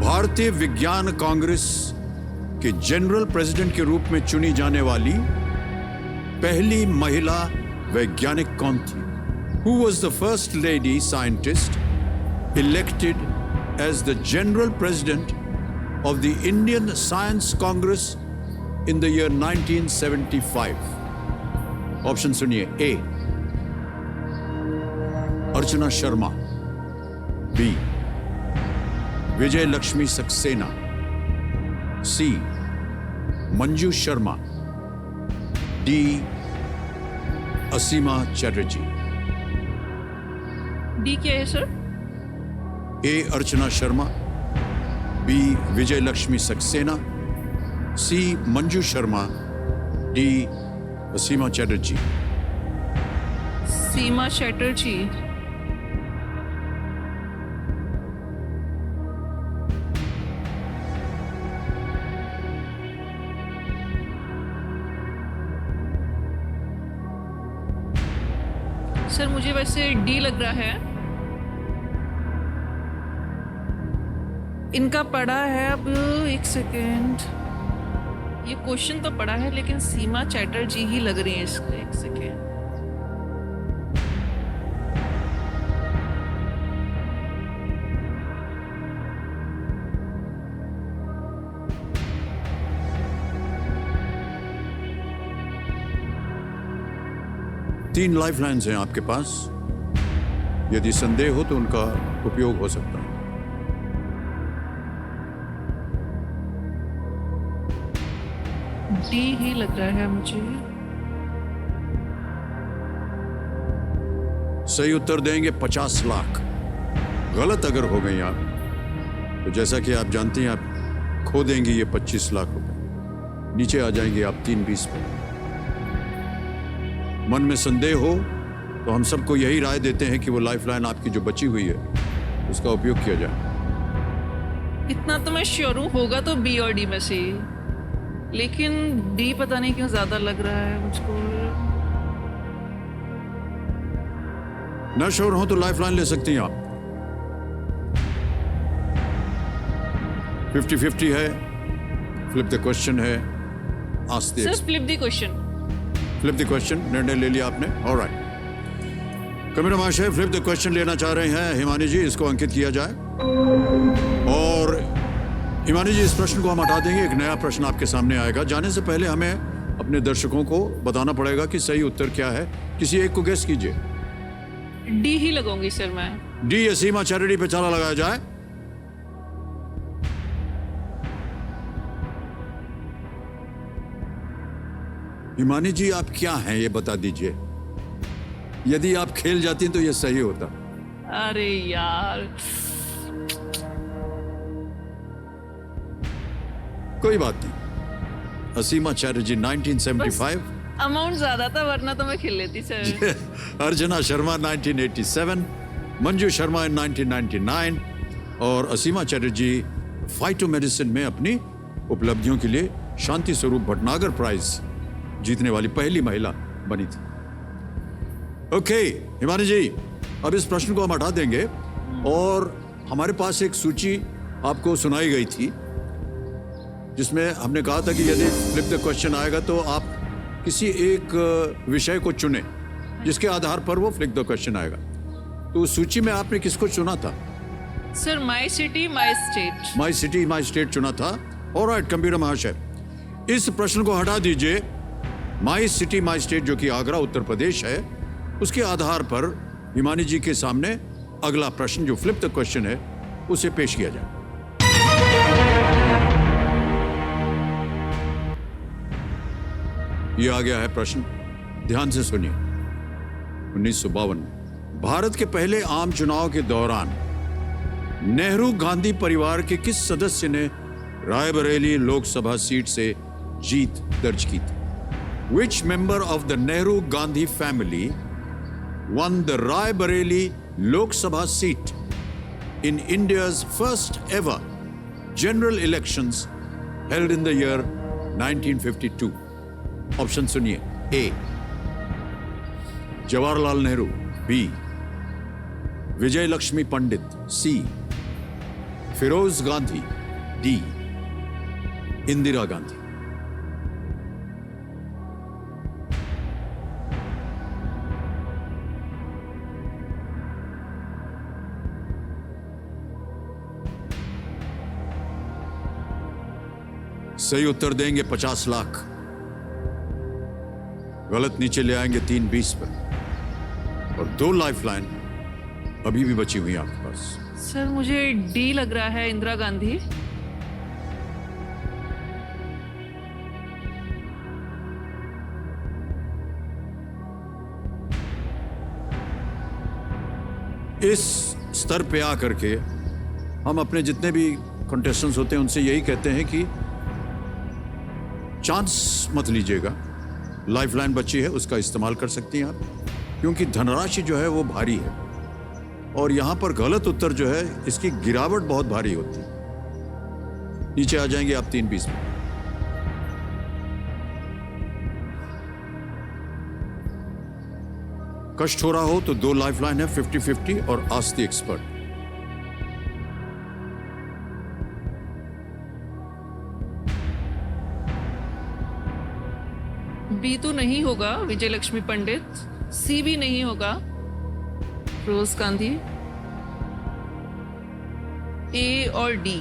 भारतीय विज्ञान कांग्रेस के जनरल प्रेसिडेंट के रूप में चुनी जाने वाली पहली महिला वैज्ञानिक कौन थी? Who was the first lady scientist elected as the general president of the Indian Science Congress in the year 1975? Option सुनिए। ए अर्चना शर्मा, बी विजय लक्ष्मी सक्सेना, सी मंजू शर्मा, डी असीमा चैटर्जी। डी क्या है सर? ए अर्चना शर्मा, बी विजय लक्ष्मी सक्सेना, सी मंजू शर्मा, डी असीमा चैटर्जी। सीमा चैटर्जी। सर मुझे वैसे डी लग रहा है। इनका पढ़ा है, अब एक सेकेंड, ये क्वेश्चन तो पढ़ा है लेकिन सीमा चैटर्जी ही लग रही है इसको। एक सेकेंड, तीन लाइफलाइंस हैं आपके पास। यदि संदेह हो तो उनका उपयोग हो सकता है। डी ही लग रहा है मुझे। सही उत्तर देंगे 50 लाख। गलत अगर हो गई आप तो जैसा कि आप जानती हैं आप खो देंगी ये 25 लाख रुपए। नीचे आ जाएंगे आप 320 पे। मन में संदेह हो तो हम सबको यही राय देते हैं कि वो लाइफलाइन आपकी जो बची हुई है उसका उपयोग किया जाए। इतना तो मैं श्योर हूँ, होगा तो बी और डी में से, लेकिन डी पता नहीं क्यों ज्यादा लग रहा है मुझको। न श्योर हो तो लाइफलाइन ले सकती हैं आप। 50-50 है। फ्लिप द क्वेश्चन है। Ask the sir flip the question. Flip the question, निर्णय ले लिया आपने। ऑलराइट, कमिश्नर महाशय फ्लिप द क्वेश्चन लेना चाह रहे हैं हिमानी जी, इसको अंकित किया जाए। और हिमानी जी इस प्रश्न को हम हटा देंगे, एक नया प्रश्न आपके सामने आएगा। जाने से पहले हमें अपने दर्शकों को बताना पड़ेगा कि सही उत्तर क्या है। किसी एक को गेस कीजिए। डी ही लगाऊंगी सर मैं। डी असीमा चैरिटी पे ताला लगाया जाए। हिमानी जी, आप क्या हैं ये बता दीजिए। यदि आप खेल जाती तो ये सही होता। अरे यार, कोई बात नहीं। असीमा चैटर्जी 1975, अमाउंट ज्यादा था वरना तो मैं खेल लेती सर। अर्चना शर्मा 1987, मंजू शर्मा इन 1999 और असीमा चैटर्जी फाइटो मेडिसिन में अपनी उपलब्धियों के लिए शांति स्वरूप भटनागर प्राइज जीतने वाली पहली महिला बनी थी। ओके हिमानी जी, अब इस प्रश्न को हम हटा देंगे और हमारे पास एक सूची आपको सुनाई गई थी जिसमें हमने कहा था कि यदि फ्लिप द क्वेश्चन आएगा तो आप किसी एक विषय को चुने जिसके आधार पर वो फ्लिप द क्वेश्चन आएगा। तो उस सूची में आपने किसको चुना था? Sir my city my state. My city my state चुना था। ऑलराइट कंप्यूटर महाशय, इस प्रश्न को हटा दीजिए। माई सिटी माई स्टेट जो कि आगरा उत्तर प्रदेश है, उसके आधार पर हिमानी जी के सामने अगला प्रश्न जो फ्लिप द क्वेश्चन है उसे पेश किया जाए। ये आ गया है प्रश्न, ध्यान से सुनिए। 1952 में भारत के पहले आम चुनाव के दौरान नेहरू गांधी परिवार के किस सदस्य ने रायबरेली लोकसभा सीट से जीत दर्ज की थी? Which member of the Nehru Gandhi family won the Raebareli Lok Sabha seat in India's first ever general elections held in the year 1952? Option सुनिए। ए जवाहरलाल नेहरू, बी विजय लक्ष्मी पंडित, सी फिरोज गांधी, डी इंदिरा गांधी। सही उत्तर देंगे 50 लाख, गलत नीचे ले आएंगे 320 पर, और 2 लाइफलाइन अभी भी बची हुई आपके पास। सर मुझे डी लग रहा है, इंदिरा गांधी। इस स्तर पे आकर के हम अपने जितने भी कंटेस्टेंट्स होते हैं उनसे यही कहते हैं कि चांस मत लीजिएगा। लाइफलाइन बची है, उसका इस्तेमाल कर सकती हैं आप, क्योंकि धनराशि जो है वो भारी है और यहां पर गलत उत्तर जो है इसकी गिरावट बहुत भारी होती है। नीचे आ जाएंगे आप 320 में। कष्ट हो रहा हो तो 2 लाइफलाइन है, 50-50 और आस्क द एक्सपर्ट। बी तो नहीं होगा, विजय लक्ष्मी पंडित। सी भी नहीं होगा, फिरोज गांधी। ए और डी।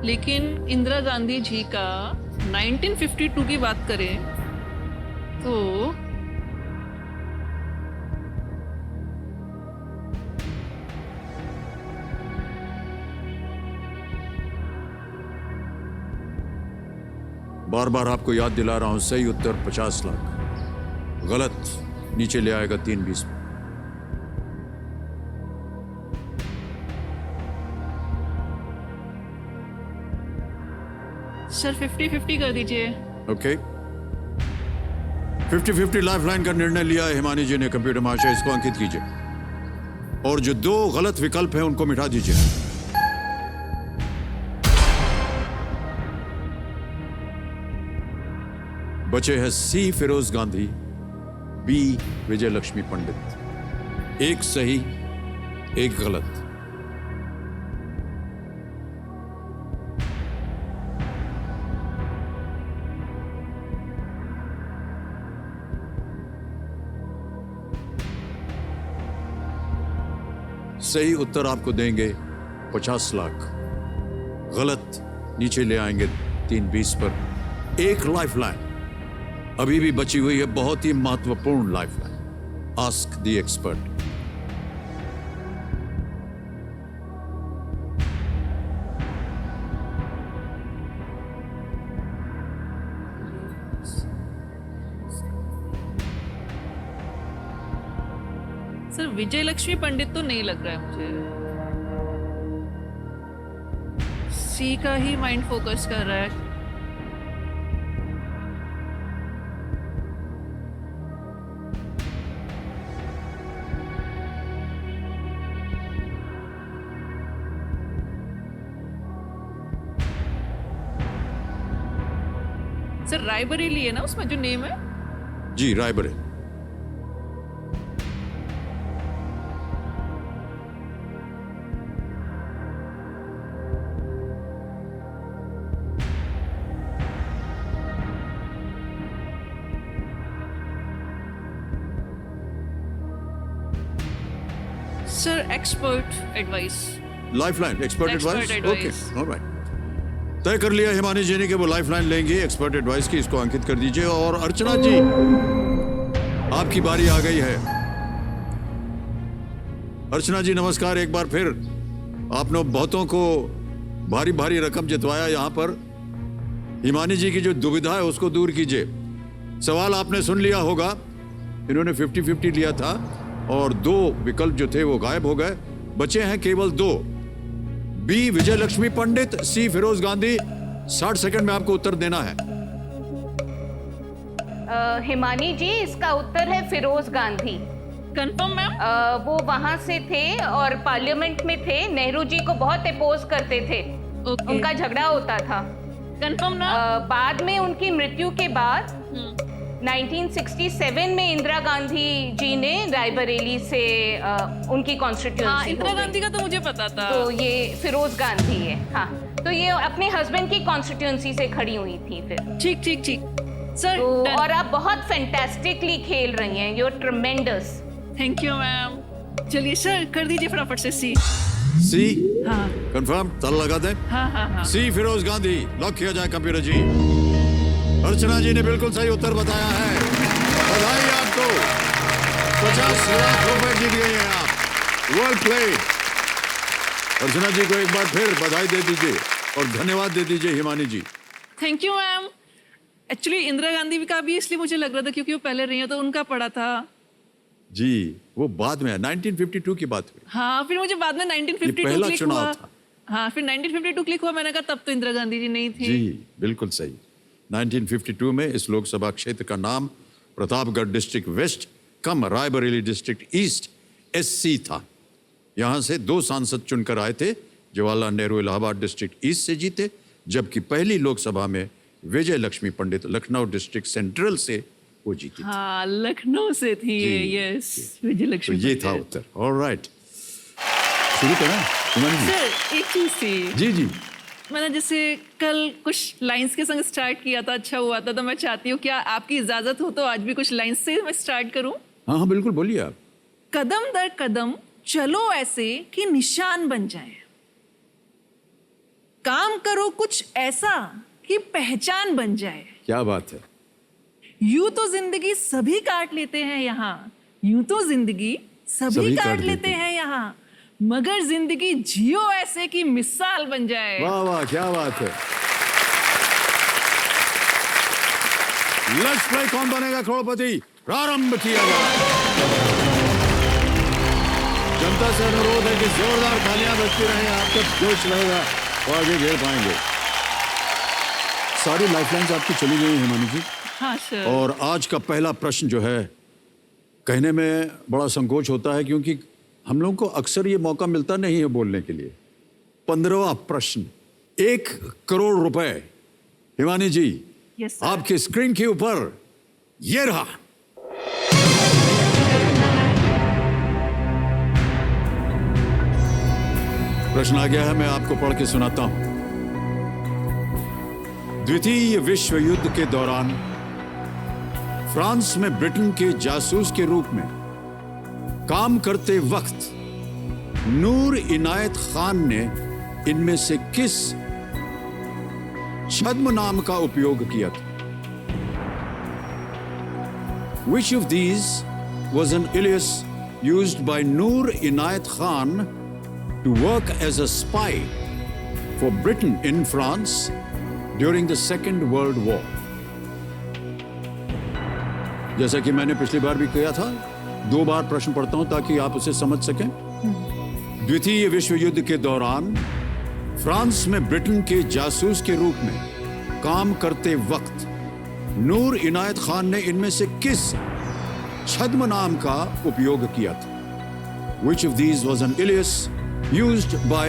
लेकिन इंदिरा गांधी जी का 1952 की बात करें तो बार बार आपको याद दिला रहा हूं, सही उत्तर 50 लाख, गलत नीचे ले आएगा 320 में। सर 50-50 कर दीजिए। ओके 50-50 लाइफलाइन का निर्णय लिया है हिमानी जी ने। कंप्यूटर महाशय इसको अंकित कीजिए और जो 2 गलत विकल्प हैं उनको मिटा दीजिए। बचे हैं सी फिरोज गांधी, बी विजय लक्ष्मी पंडित। एक सही, एक गलत। सही उत्तर आपको देंगे 50 लाख, गलत नीचे ले आएंगे 320 पर। एक लाइफलाइन अभी भी बची हुई है, बहुत ही महत्वपूर्ण lifeline. Ask the expert. Sir Vijay Lakshmi Pandit तो नहीं लग रहा है मुझे। सी का ही माइंड फोकस कर रहा है। सर रायबरेली है ना उसमें जो नेम है? जी, Raebareli. Sir expert advice. Lifeline expert Expert advice. advice. Okay, alright. तय कर लिया हिमानी जी ने कि वो लाइफलाइन लेंगे एक्सपर्ट एडवाइस की, इसको अंकित कर दीजिए। और अर्चना जी, आपकी बारी आ गई है। अर्चना जी नमस्कार एक बार फिर। आपने बहुतों को भारी भारी रकम जितवाया। यहाँ पर हिमानी जी की जो दुविधा है उसको दूर कीजिए। सवाल आपने सुन लिया होगा, इन्होंने 50-50 लिया था और 2 विकल्प जो थे वो गायब हो गए। बचे हैं केवल 2, बी विजय लक्ष्मी पंडित, सी फिरोज गांधी। 60 सेकंड में आपको उत्तर देना है। हिमानी जी, इसका उत्तर है फिरोज गांधी। Confirm ma'am? वो वहां से थे और पार्लियामेंट में थे। नेहरू जी को बहुत अपोज करते थे। ओके। उनका झगड़ा होता था। कंफर्म ना? बाद में उनकी मृत्यु के बाद 1967 में इंदिरा गांधी जी ने रायबरेली से उनकी हाँ, कॉन्स्टिट्यूएंसी इंदिरा गांधी का तो मुझे पता था। तो ये फिरोज गांधी है। हाँ, तो ये अपने हस्बैंड की कॉन्स्टिट्यूएंसी से खड़ी हुई थी फिर। ठीक ठीक ठीक सर। तो और आप बहुत फैंटास्टिकली खेल रही हैं। You are tremendous. Thank you ma'am. चलिए सर कर दीजिए फटाफट से सी। सी हाँ कंफर्म, ताला लगा दें। हाँ हाँ हाँ। सी फिरोज गांधी लॉक किया जाए कंप्यूटर जी। अर्चना जी ने बिल्कुल सही उत्तर बताया है। बधाई आपको, 50 लाख रुपए जीत गए हैं आप। Well played. अर्चना जी को एक बार फिर बधाई दे दीजिए और धन्यवाद दे दीजिए Himani ji. Thank you ma'am. Actually Indira Gandhi का भी इसलिए मुझे लग रहा था क्योंकि वो पहले रही हो तो उनका पढ़ा था। जी, वो बाद में 1952 की बात हुई। हाँ, फिर मुझे बाद में 1952 पहला क्लिक चुनाव हुआ। था। हाँ, फिर 1952 क्लिक हुआ। मैंने कहा तब तो इंदिरा गांधी जी नहीं थी। जी बिल्कुल सही। 1952 में इस लोकसभा क्षेत्र का नाम प्रतापगढ़ डिस्ट्रिक्ट वेस्ट कम रायबरेली डिस्ट्रिक्ट ईस्ट SC था। यहां से 2 सांसद चुनकर आए थे। जवाहरलाल नेहरू इलाहाबाद डिस्ट्रिक्ट ईस्ट से जीते, जबकि पहली लोकसभा में विजय लक्ष्मी पंडित लखनऊ डिस्ट्रिक्ट सेंट्रल से वो जीती थी। हाँ, लखनऊ से थी ये। जी, यस, विजय तो लक्ष्मी ये था पंडित। उत्तर। ऑलराइट, शुरू करें हिमानी जी? सर एक चीज थी। जी जी मैंने जैसे कल कुछ लाइंस के संग स्टार्ट किया था, अच्छा हुआ था। तो मैं चाहती हूँ क्या आपकी इजाजत हो तो आज भी कुछ लाइंस से मैं स्टार्ट करूं। हाँ हाँ बिल्कुल, बोलिए आप। कदम दर कदम चलो ऐसे कि निशान बन जाए, काम करो कुछ ऐसा कि पहचान बन जाए। क्या बात है। यूं तो जिंदगी सभी काट लेते हैं यहाँ, यूं तो जिंदगी सभी काट लेते हैं यहाँ, मगर जिंदगी जियो ऐसे कि मिसाल बन जाए। वाह वाह, क्या बात है। लेट्स प्ले कौन बनेगा करोड़पति प्रारंभ किया जाए। जनता से अनुरोध है कि जोरदार तालियां बजती रहें, आपका जोश रहेगा और आगे घेर पाएंगे। सारी लाइफलाइंस आपकी चली गई हैं हिमानी जी। हाँ सर। और आज का पहला प्रश्न जो है, कहने में बड़ा संकोच होता है क्योंकि हम लोगों को अक्सर ये मौका मिलता नहीं है बोलने के लिए। 15वां प्रश्न, 1 करोड़ रुपए। हिमानी जी, यस सर। आपके स्क्रीन के ऊपर ये रहा। प्रश्न आ गया है, मैं आपको पढ़ के सुनाता हूं। द्वितीय विश्व युद्ध के दौरान फ्रांस में ब्रिटेन के जासूस के रूप में काम करते वक्त नूर इनायत खान ने इनमें से किस छद्म नाम का उपयोग किया था? Which of these was an alias used by Noor Inayat Khan to work as a spy for Britain in France during the Second World War? जैसा कि मैंने पिछली बार भी किया था, 2 बार प्रश्न पढ़ता हूं ताकि आप उसे समझ सकें। द्वितीय विश्व युद्ध के दौरान फ्रांस में ब्रिटेन के जासूस के रूप में काम करते वक्त नूर इनायत खान ने इनमें से किस छद्म नाम का उपयोग किया था? Which of these was an alias used by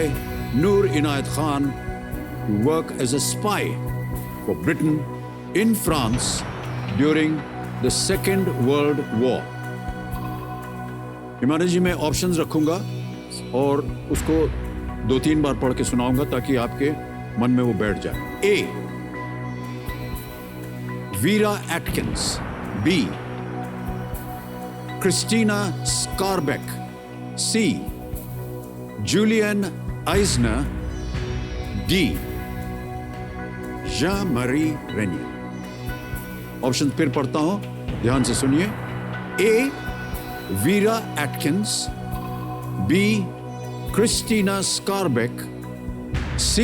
Noor Inayat Khan to work as a spy for Britain in France during the Second World War? Himani जी, मैं ऑप्शंस रखूंगा और उसको 2-3 बार पढ़ के सुनाऊंगा ताकि आपके मन में वो बैठ जाए। A. Vera Atkins. B. Christina Skarbek. C. Julian Eisner. D. Jean-Marie Renier. Option फिर पढ़ता हूं, ध्यान से सुनिए। A. Vera Atkins. B. Christina Skarbek. C.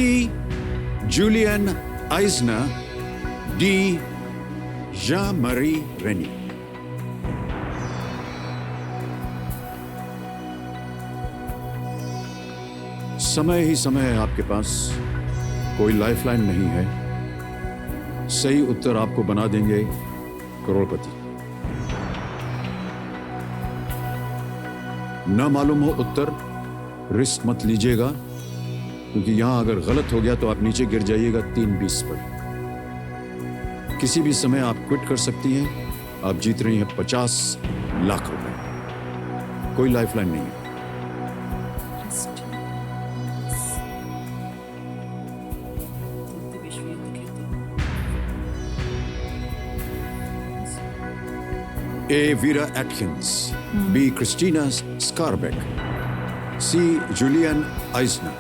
Julian Eisner. D. Jean-Marie Renier. समय ही समय है आपके पास, कोई लाइफलाइन नहीं है। सही उत्तर आपको बना देंगे करोड़पति। न मालूम हो उत्तर, रिस्क मत लीजिएगा, क्योंकि यहां अगर गलत हो गया तो आप नीचे गिर जाइएगा 3-20 पर। किसी भी समय आप क्विट कर सकती हैं। आप जीत रही हैं 50 लाख रुपए। कोई लाइफलाइन नहीं है। A. Vera Atkins. B. Christina Scarbeck. C. Julian Eisner.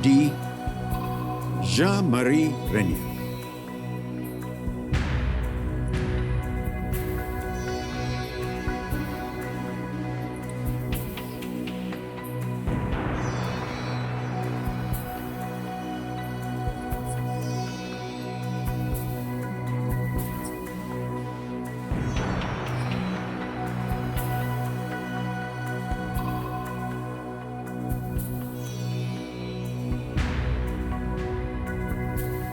D. Jean-Marie Renier.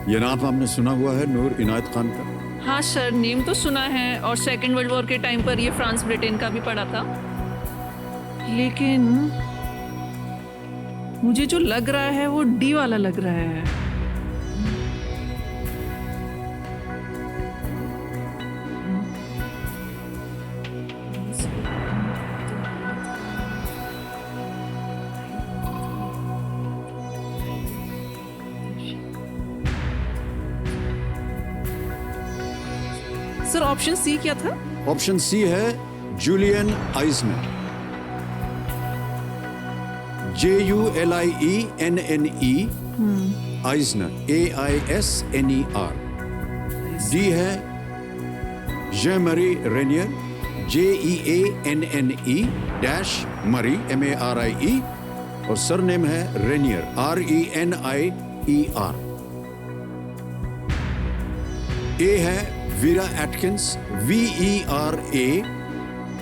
ये नाम आपने सुना हुआ है नूर इनायत खान का? हाँ सर, नेम तो सुना है और सेकेंड वर्ल्ड वॉर के टाइम पर ये फ्रांस ब्रिटेन का भी पड़ा था। लेकिन मुझे जो लग रहा है वो डी वाला लग रहा है। सर ऑप्शन सी क्या था? ऑप्शन सी है जूलियन आइजनर। JULIENNE आइजनर, AISNER। डी है जेन-मरी रेनियर, JEANNE मरी MARIE, और सरनेम है रेनियर, RENIER। ए है वीरा एटकिंस, VERA,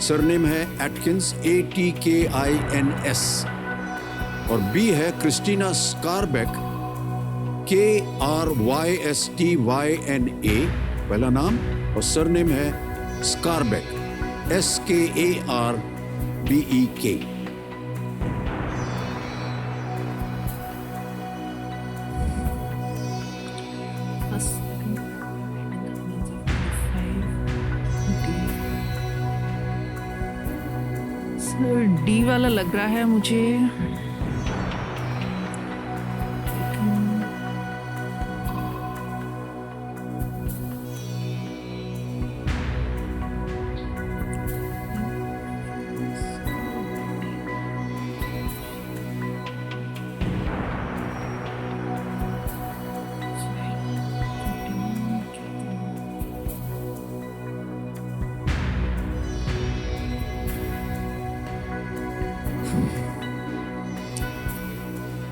सरनेम है एटकिंस, ATKINS, और बी है क्रिस्टीना स्कारबेक, KRYSTYNA पहला नाम, और सरनेम है स्कारबेक, SKARBEK। डी वाला लग रहा है मुझे।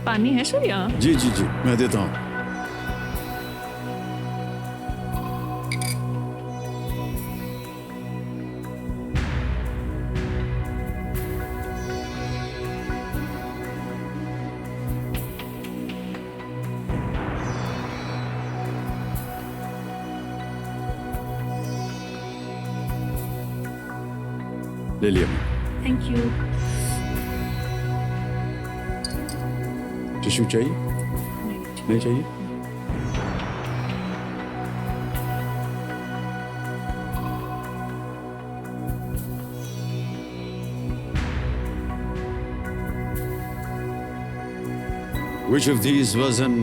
पानी है सर यहाँ? जी जी जी, मैं देता हूँ। ले लिया। Thank you. टिश्यू चाहिए? नहीं चाहिए? Which of these was an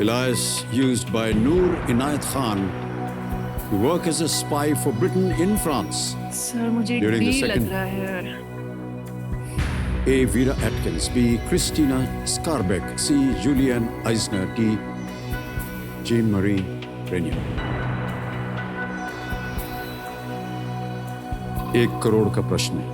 alias used by Noor Inayat Khan to work as a spy for Britain in France? Sir मुझे During the डी लग second- रहा है। A. Vera Atkins, B. Christina Skarbek, C. Julianne Eisner, D. Jean-Marie Reynier. 1 crore का प्रश्न है।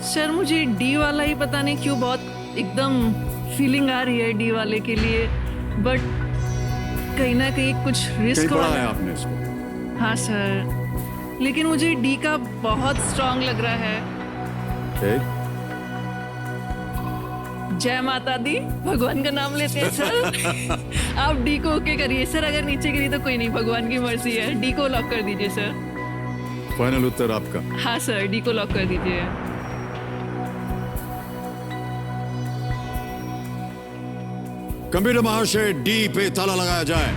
Sir मुझे D वाला ही पता नहीं क्यों बहुत एकदम फीलिंग आ रही है डी वाले के लिए, बट कहीं ना कहीं कुछ कहीं रिस्क पढ़ा वाला। है आपने इसको? हाँ सर, लेकिन मुझे डी का बहुत स्ट्रांग लग रहा है। एक जय माता दी, भगवान का नाम लेते हैं सर। आप डी को ओके करिए सर, अगर नीचे गिरी तो कोई नहीं, भगवान की मर्जी है। डी को लॉक कर दीजिए सर। फाइनल उत्तर आपका? हाँ सर, डी को लॉक कर दीजिए। कंप्यूटर महाशय, डी पे ताला लगाया जाए।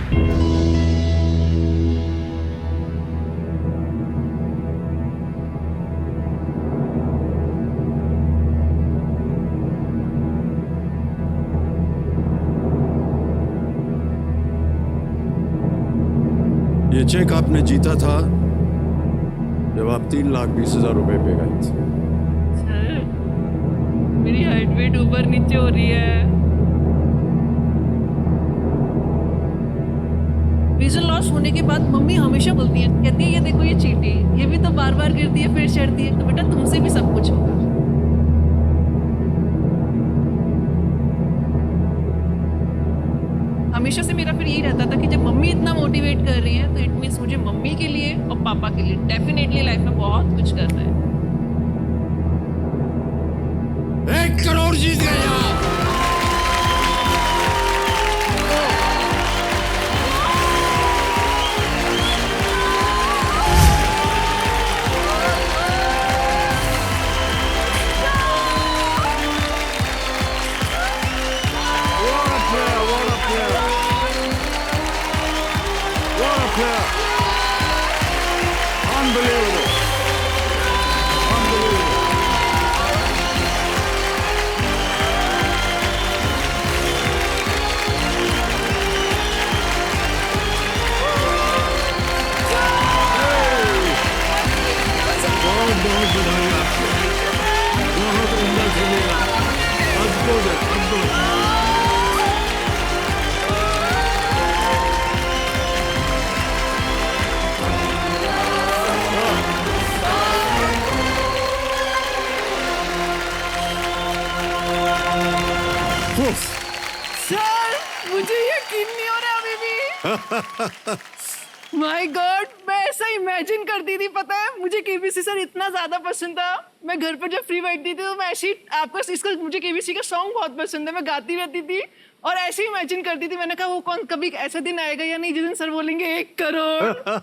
ये चेक आपने जीता था जब आप 3,20,000 रुपए पे गए थे। सर मेरी हार्ट बीट ऊपर नीचे हो रही है। विजन लॉस होने के बाद मम्मी हमेशा बोलती है, कहती है ये देखो ये चींटी, ये भी तो बार बार गिरती है फिर चढ़ती है, तो बेटा तुमसे भी सब कुछ होगा। हमेशा से मेरा फिर यही रहता था कि जब मम्मी इतना मोटिवेट कर रही है तो इट मीन्स मुझे मम्मी के लिए और पापा के लिए डेफिनेटली लाइफ में बहुत कुछ करना है। 1 करोड़ जीत गए आप। Unbelievable. Unbelievable. बहुत बहुत बधाई आपको। बहुत उम्दा खेलेगा। अद्भुत है, अद्भुत। सर मुझे यकीन नहीं हो रहा अभी भी। माय गॉड, मैं ऐसा इमेजिन करती थी, पता है मुझे केबीसी सर इतना ज्यादा पसंद था। मैं घर पर जब फ्री बैठती थी तो मैं ऐसी आपको इसका मुझे केबीसी का सॉन्ग बहुत पसंद है, मैं गाती रहती थी और ऐसे ही इमेजिन करती थी। मैंने कहा वो कौन कभी ऐसा दिन आएगा या नहीं जिस दिन सर बोलेंगे 1 करोड़।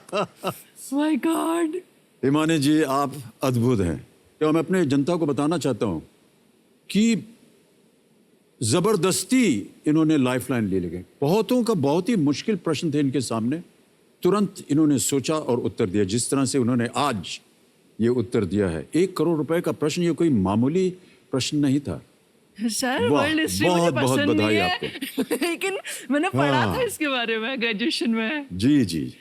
My god. हिमानी जी आप अद्भुत हैं। तो मैं अपने जनता को बताना चाहता हूं कि जबरदस्ती इन्होंने लाइफलाइन ले गए। बहुतों का बहुत ही मुश्किल प्रश्न थे इनके सामने, तुरंत इन्होंने सोचा और उत्तर दिया। जिस तरह से उन्होंने आज ये उत्तर दिया है, 1 करोड़ रुपए का प्रश्न, ये कोई मामूली प्रश्न नहीं था। सर वाह, वर्ल्ड हिस्ट्री मुझे बहुत बहुत पसंद नहीं बधाई है आपको। लेकिन मैंने पढ़ा हाँ। था इसके बारे में ग्रेजुएशन में। जी जी,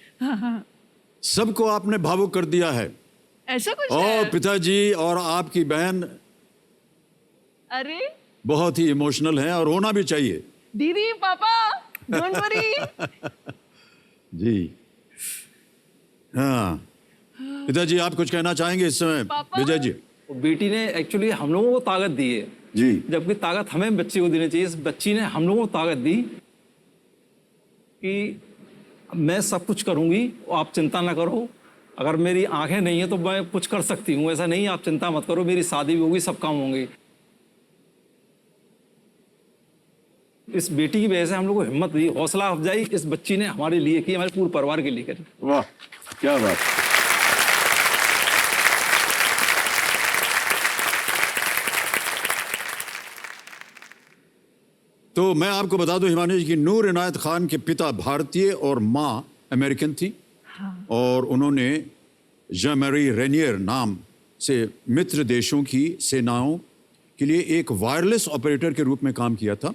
सबको आपने भावुक कर दिया है। ऐसा कुछ और है? पिताजी और आपकी बहन अरे बहुत ही इमोशनल हैं और होना भी चाहिए। दीदी पापा डोंट वरी। जी हाँ, पिताजी आप कुछ कहना चाहेंगे इस समय? पापा? विजय जी। बेटी ने एक्चुअली हम लोगों को ताकत दी है, जी जबकि ताकत हमें बच्चे को देनी चाहिए। इस बच्ची ने हम लोगों को ताकत दी कि मैं सब कुछ करूंगी, आप चिंता ना करो। अगर मेरी आंखें नहीं है तो मैं कुछ कर सकती हूँ, ऐसा नहीं, आप चिंता मत करो, मेरी शादी भी होगी, सब काम होंगे। इस बेटी की वजह से हम लोग को हिम्मत दी, हौसला अफजाई इस बच्ची ने हमारे लिए की, हमारे पूरे परिवार के लिए करी। वाह, क्या बात। तो मैं आपको बता दूं हिमानी जी की नूर इनायत खान के पिता भारतीय और माँ अमेरिकन थी। और उन्होंने जेan मैरी रेनियर नाम से मित्र देशों की सेनाओं के लिए एक वायरलेस ऑपरेटर के रूप में काम किया था।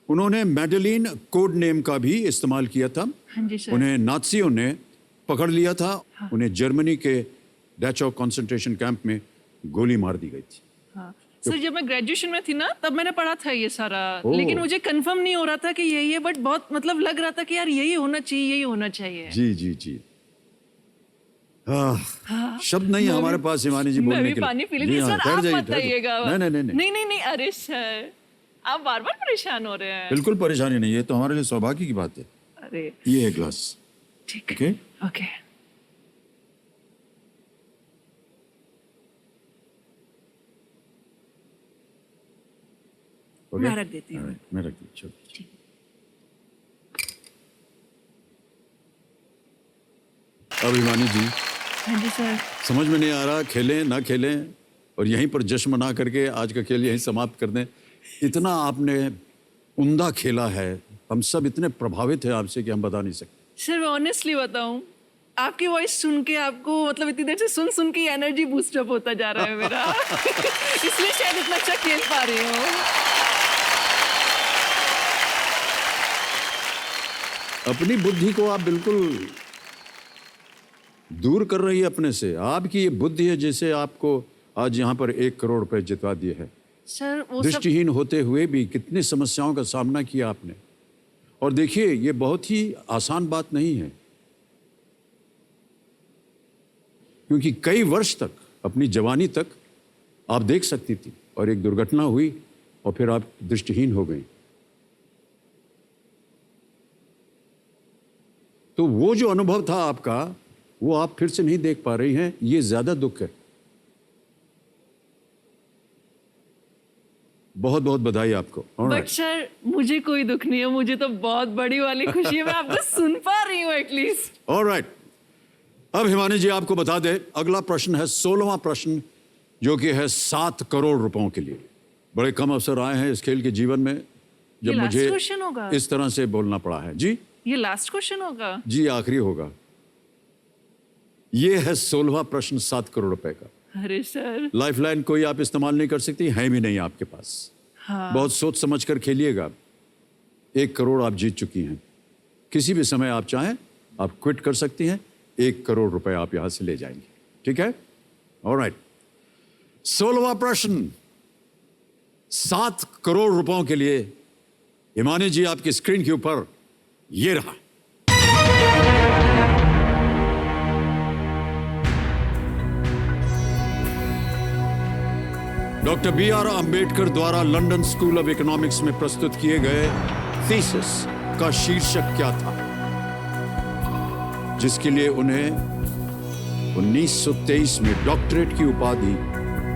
उन्होंने मैडेलिन कोड नेम का भी इस्तेमाल किया था। हाँ जी सर। उन्हें नाज़ियों ने पकड़ लिया था। उन्हें जर्मनी के डैचौ कंसंट्रेशन कैंप में गोली मार दी गई थी। हाँ। सर जब मैं ग्रेजुएशन में थी ना तब मैंने पढ़ा था ये सारा, ओह। लेकिन मुझे कंफर्म नहीं हो रहा था कि यही है, बट बहुत मतलब लग रहा था कि यार यही होना चाहिए, यही होना चाहिए। जी जी जी। शब्द नहीं है हमारे पास हिमानी जी मैं बोलने भी के लिए। पानी पी जी लीजिए हाँ, सर, ठहर आप जाइए, ठहर जाइए। बताइएगा। नहीं नहीं नहीं नहीं, नहीं नहीं नहीं, अरे सर आप बार बार परेशान हो रहे हैं। बिल्कुल परेशानी नहीं है, तो हमारे लिए सौभाग्य की बात है। अरे ये है ग्लास। ठीक ओके, ओके। ओके, मैं रख देती हूँ। मैं रख दी, चलो। अब हिमानी जी हाँ जी सर। समझ में नहीं आ रहा खेलें ना खेलें और यहीं पर जश्न मना करके आज का खेल यहीं समाप्त कर दें। इतना आपने उम्दा खेला है, हम सब इतने प्रभावित हैं आपसे कि हम बता नहीं सकते। सर मैं ऑनेस्टली बताऊं, आपकी वॉइस सुन के, आपको मतलब इतनी देर से सुन सुन के एनर्जी बूस्टअप होता जा रहा है मेरा। इसलिए शायद इतना अच्छा खेल पा रही हूँ। अपनी बुद्धि को आप बिल्कुल दूर कर रही है अपने से। आपकी ये बुद्धि है जिसे आपको आज यहाँ पर 1 करोड़ रुपए जितवा दिए हैं। सर वो सब दृष्टिहीन होते हुए भी कितनी समस्याओं का सामना किया आपने। और देखिए ये बहुत ही आसान बात नहीं है, क्योंकि कई वर्ष तक, अपनी जवानी तक आप देख सकती थी और एक दुर्घटना हुई और फिर आप दृष्टिहीन हो गई। तो वो जो अनुभव था आपका, वो आप फिर से नहीं देख पा रही हैं, ये ज्यादा दुख है। बहुत बहुत बधाई आपको। All but right. सर मुझे कोई दुख नहीं है, मुझे तो बहुत बड़ी वाली खुशी है, मैं आपको सुन पा रही हूँ एटलीस्ट। All right. अब हिमानी जी आपको बता दें, अगला प्रश्न है 16वां प्रश्न, जो कि है 7 करोड़ रुपयों के लिए। बड़े कम अवसर आए हैं इस खेल के जीवन में जब ये last मुझे question होगा? इस तरह से बोलना पड़ा है। जी ये लास्ट क्वेश्चन होगा? जी, आखिरी होगा। ये है 16वां प्रश्न 7 करोड़ रुपए का। अरे सर। लाइफलाइन कोई आप इस्तेमाल नहीं कर सकती, है भी नहीं आपके पास। हाँ। बहुत सोच समझ कर खेलिएगा। 1 करोड़ आप जीत चुकी हैं। किसी भी समय आप चाहें आप क्विट कर सकती हैं, 1 करोड़ रुपए आप यहां से ले जाएंगे। ठीक है, ऑलराइट। 16वां प्रश्न 7 करोड़ रुपयों के लिए हिमानी जी आपकी स्क्रीन के ऊपर ये रहा। Doctor B.R. अंबेडकर द्वारा लंदन स्कूल ऑफ इकोनॉमिक्स में प्रस्तुत किए गए थीसिस का शीर्षक क्या था, जिसके लिए उन्हें 1923 में डॉक्टरेट की उपाधि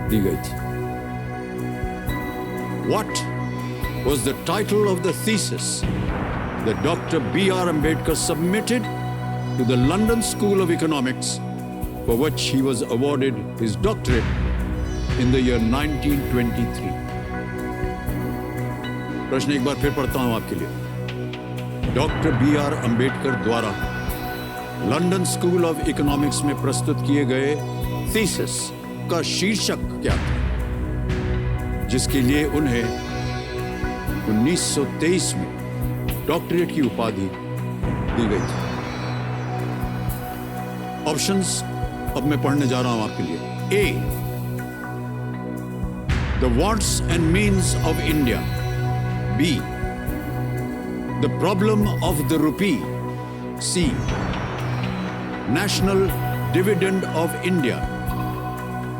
दी गई थी? What was the title of the thesis that Dr. B.R. Ambedkar submitted to the London School of Economics, for which he was awarded his doctorate in the year 1923? प्रश्न एक बार फिर पढ़ता हूं आपके लिए। Doctor B.R. अंबेडकर द्वारा लंदन स्कूल ऑफ इकोनॉमिक्स में प्रस्तुत किए गए थीसिस का शीर्षक क्या था, जिसके लिए उन्हें 1923 में डॉक्टरेट की उपाधि दी गई थी। ऑप्शंस अब मैं पढ़ने जा रहा हूं आपके लिए। A, the wants and means of India. B, the problem of the rupee. C, national dividend of India.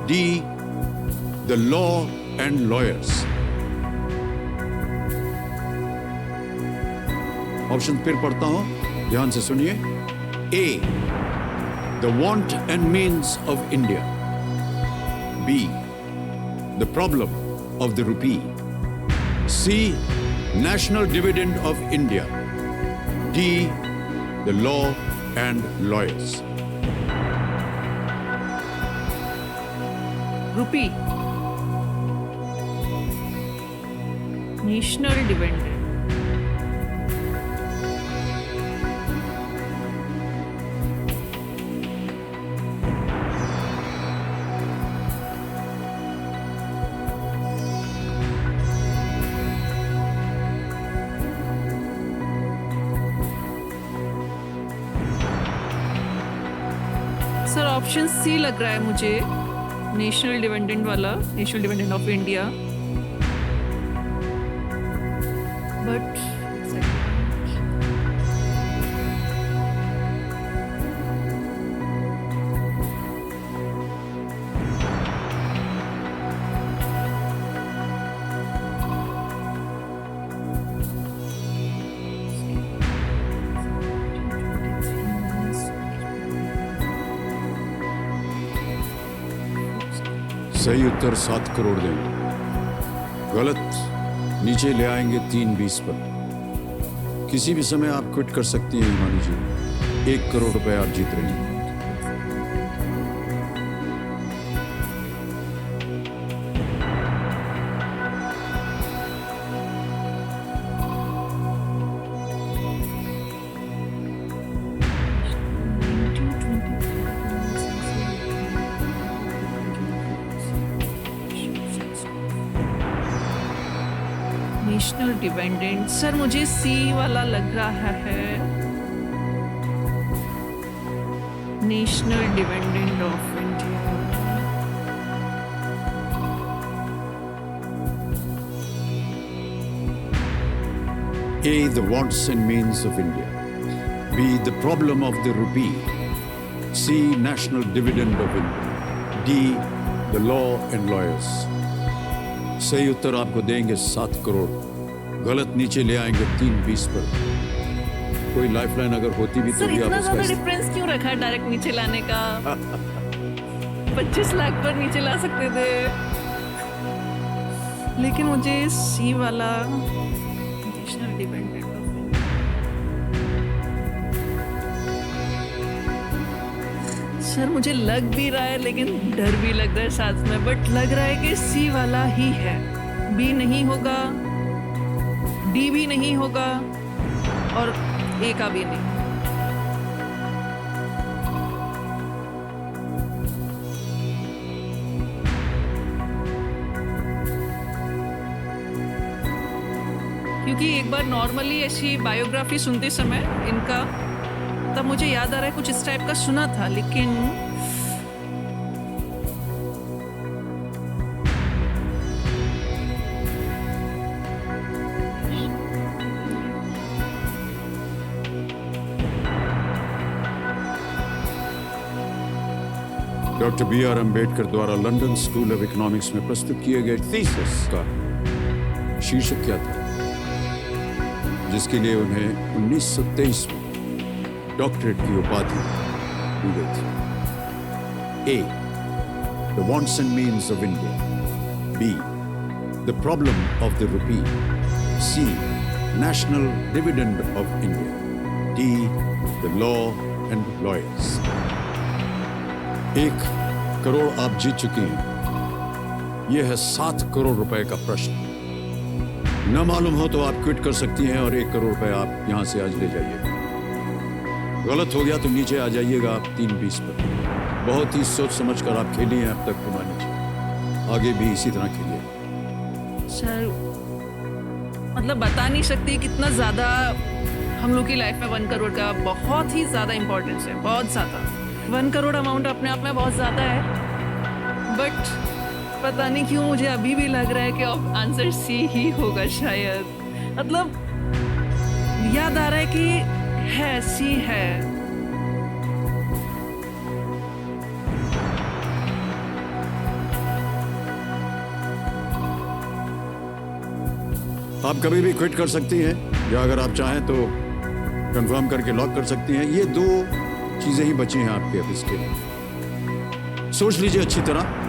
D, the law and lawyers. Option फिर पढ़ता हूं, ध्यान से सुनिए। ए, the want and means of India. B, the problem of the rupee. C, national dividend of India. D, the law and lawyers. Rupee, national dividend. Sir option C लग रहा है मुझे, नेशनल डिविडेंड वाला, national dividend of India. But सही उत्तर 7 करोड़ देंगे, गलत नीचे ले आएंगे 3-20 पर। किसी भी समय आप क्विट कर सकती हैं हिमानी जी। 1 करोड़ रुपए आप जीत रही हैं। नेशनल डिपेंडेंट, सर मुझे सी वाला लग रहा है, national dependent of India. A, the wants and means of India. B, the problem of the rupee. C, national dividend of India. D, the law and lawyers. सही उत्तर आपको देंगे 7 करोड़, गलत नीचे ले आएंगे 3-20 पर। कोई लाइफलाइन अगर होती भी तो सर भी आप इतना उसका ज्यादा डिफरेंस क्यों रखा है डायरेक्ट नीचे लाने का? 25 लाख पर नीचे ला सकते थे, लेकिन मुझे सी वाला नेशनल डिपेंडेंट ऑफ सर मुझे लग भी रहा है लेकिन डर भी लग रहा है साथ में, बट लग रहा है कि सी वाला ही है। बी नहीं होगा, डी भी नहीं होगा और ए का भी नहीं। क्योंकि एक बार नॉर्मली ऐसी बायोग्राफी सुनते समय इनका, तब मुझे याद आ रहा है कुछ इस टाइप का सुना था, लेकिन डॉक्टर B.R. अंबेडकर द्वारा लंदन स्कूल ऑफ इकोनॉमिक्स में प्रस्तुत किए गए थीसिस का शीर्षक क्या था, जिसके लिए उन्हें 1923 में डॉक्टरेट की उपाधि दी गई थी। A, the wants and means of India. B, the problem of the rupee. C, national dividend of India. D, the law and lawyers. 1 crore आप जीत चुकी हैं। यह है 7 करोड़ रुपए का प्रश्न। न मालूम हो तो आप क्विट कर सकती हैं और 1 करोड़ रुपए आप यहाँ से आज ले जाइएगा। गलत हो गया तो नीचे आ जाइएगा आप 3:20 पर। बहुत ही सोच समझ कर आप खेली हैं अब तक हिमानी जी, आगे भी इसी तरह खेलिए। सर मतलब बता नहीं सकती कितना ज़्यादा हम लोग की लाइफ में 1 करोड़ का बहुत ही ज़्यादा इम्पोर्टेंस है, बहुत ज़्यादा। 1 करोड़ अमाउंट अपने आप में बहुत ज़्यादा है, बट पता नहीं क्यों मुझे अभी भी लग रहा है कि आंसर सी ही होगा शायद। मतलब याद आ रहा है कि है सी है। आप कभी भी क्विट कर सकती हैं या अगर आप चाहें तो कंफर्म करके लॉक कर सकती हैं। ये 2 चीजें ही बची हैं आपके अब इसके लिए। सोच लीजिए अच्छी तरह।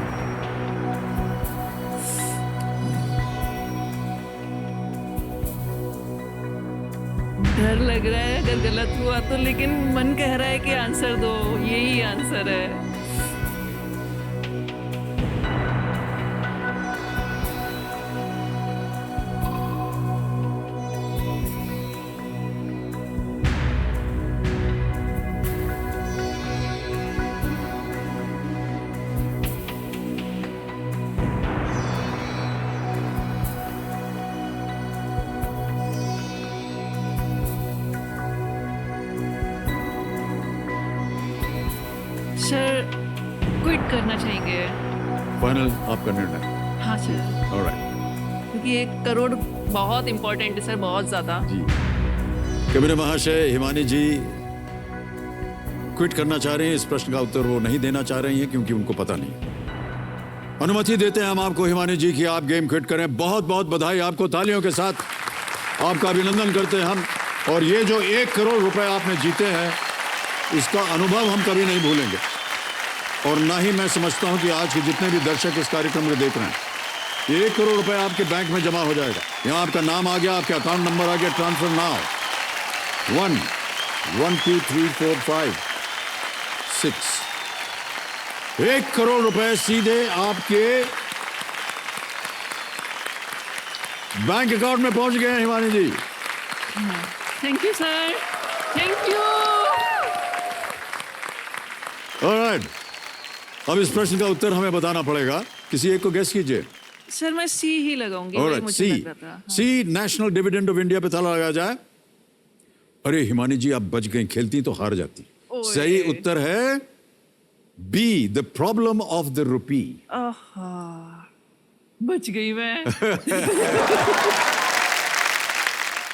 डर लग रहा है अगर गलत हुआ तो, लेकिन मन कह रहा है कि आंसर दो, यही आंसर है। सर क्विट करना चाहेंगे। फाइनल आपका निर्णय। हाँ सर, ऑलराइट क्योंकि 1 करोड़ बहुत इम्पोर्टेंट है सर, बहुत ज़्यादा। जी। कैबिनेट महाशय, हिमानी जी क्विट करना चाह रहे हैं। इस प्रश्न का उत्तर वो नहीं देना चाह रही हैं क्योंकि उनको पता नहीं। अनुमति देते हैं हम आपको हिमानी जी कि आप गेम क्विट करें। बहुत बहुत बधाई आपको, तालियों के साथ आपका अभिनंदन करते हैं हम। और ये जो 1 करोड़ रुपए आपने जीते हैं, इसका अनुभव हम कभी नहीं भूलेंगे। और ना ही मैं समझता हूं कि आज के जितने भी दर्शक इस कार्यक्रम को देख रहे हैं, ये 1 करोड़ रुपए आपके बैंक में जमा हो जाएगा। यहाँ आपका नाम आ गया, आपके अकाउंट नंबर आ गया। ट्रांसफर नाउ 1 1 2 3 4 5 6 1 करोड़ रुपए सीधे आपके बैंक अकाउंट में पहुंच गए हैं Himani ji. Thank you sir, thank you. Alright, अब इस प्रश्न का उत्तर हमें बताना पड़ेगा। किसी एक को गेस कीजिए। सर मैं सी ही लगाऊंगी, वही ऑलराइट, मुझे सी। लग रहा था। सी नेशनल डिविडेंड ऑफ इंडिया पे ताला लगाया जाए। अरे हिमानी जी, आप बच गई, खेलती तो हार जाती। ओए। सही उत्तर है B, the problem of the rupee. आहा, बच गई मैं।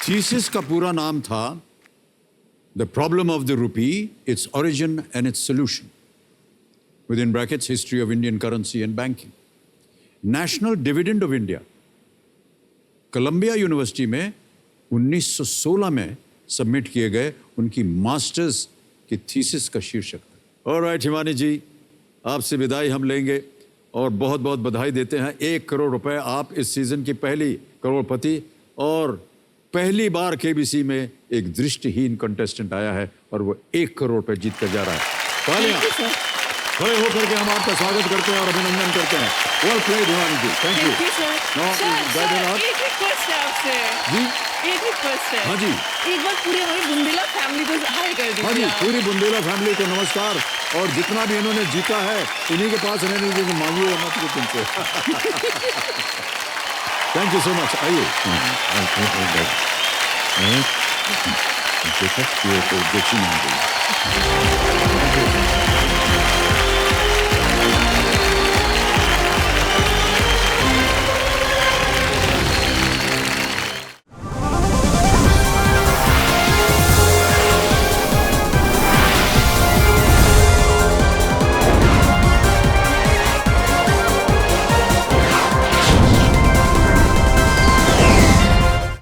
थीसिस का पूरा नाम था the problem of the rupee, its origin and its solution, within brackets history of Indian currency and banking. National dividend of India Columbia University में 1916 में सबमिट किए गए उनकी मास्टर्स की थीसिस का शीर्षक था। ऑलराइट हिमानी जी, आपसे विदाई हम लेंगे और बहुत बहुत बधाई देते हैं। 1 करोड़ रुपए, आप इस सीजन की पहली करोड़पति और पहली बार केबीसी में एक दृष्टिहीन कंटेस्टेंट आया है और वो 1 करोड़ रुपए जीत कर जा रहा है। तालियां। खड़े होकर के हम आपका स्वागत करते हैं और अभिनंदन करते हैं। Well played Himani ji, thank you. एक रिक्वेस्ट है आपसे जी, एक रिक्वेस्ट है। हाँ जी। एक बार पूरी हमारी बुंदेला फैमिली को हाय कर दीजिए। हाँ जी, आप। पूरी बुंदेला फैमिली को नमस्कार। और जितना भी इन्होंने जीता है इन्हीं के पास रहने दीजिए, मांगिए मत कुछ इनसे। Thank you so much. आइए। देखो ये तो देखी नहीं गई।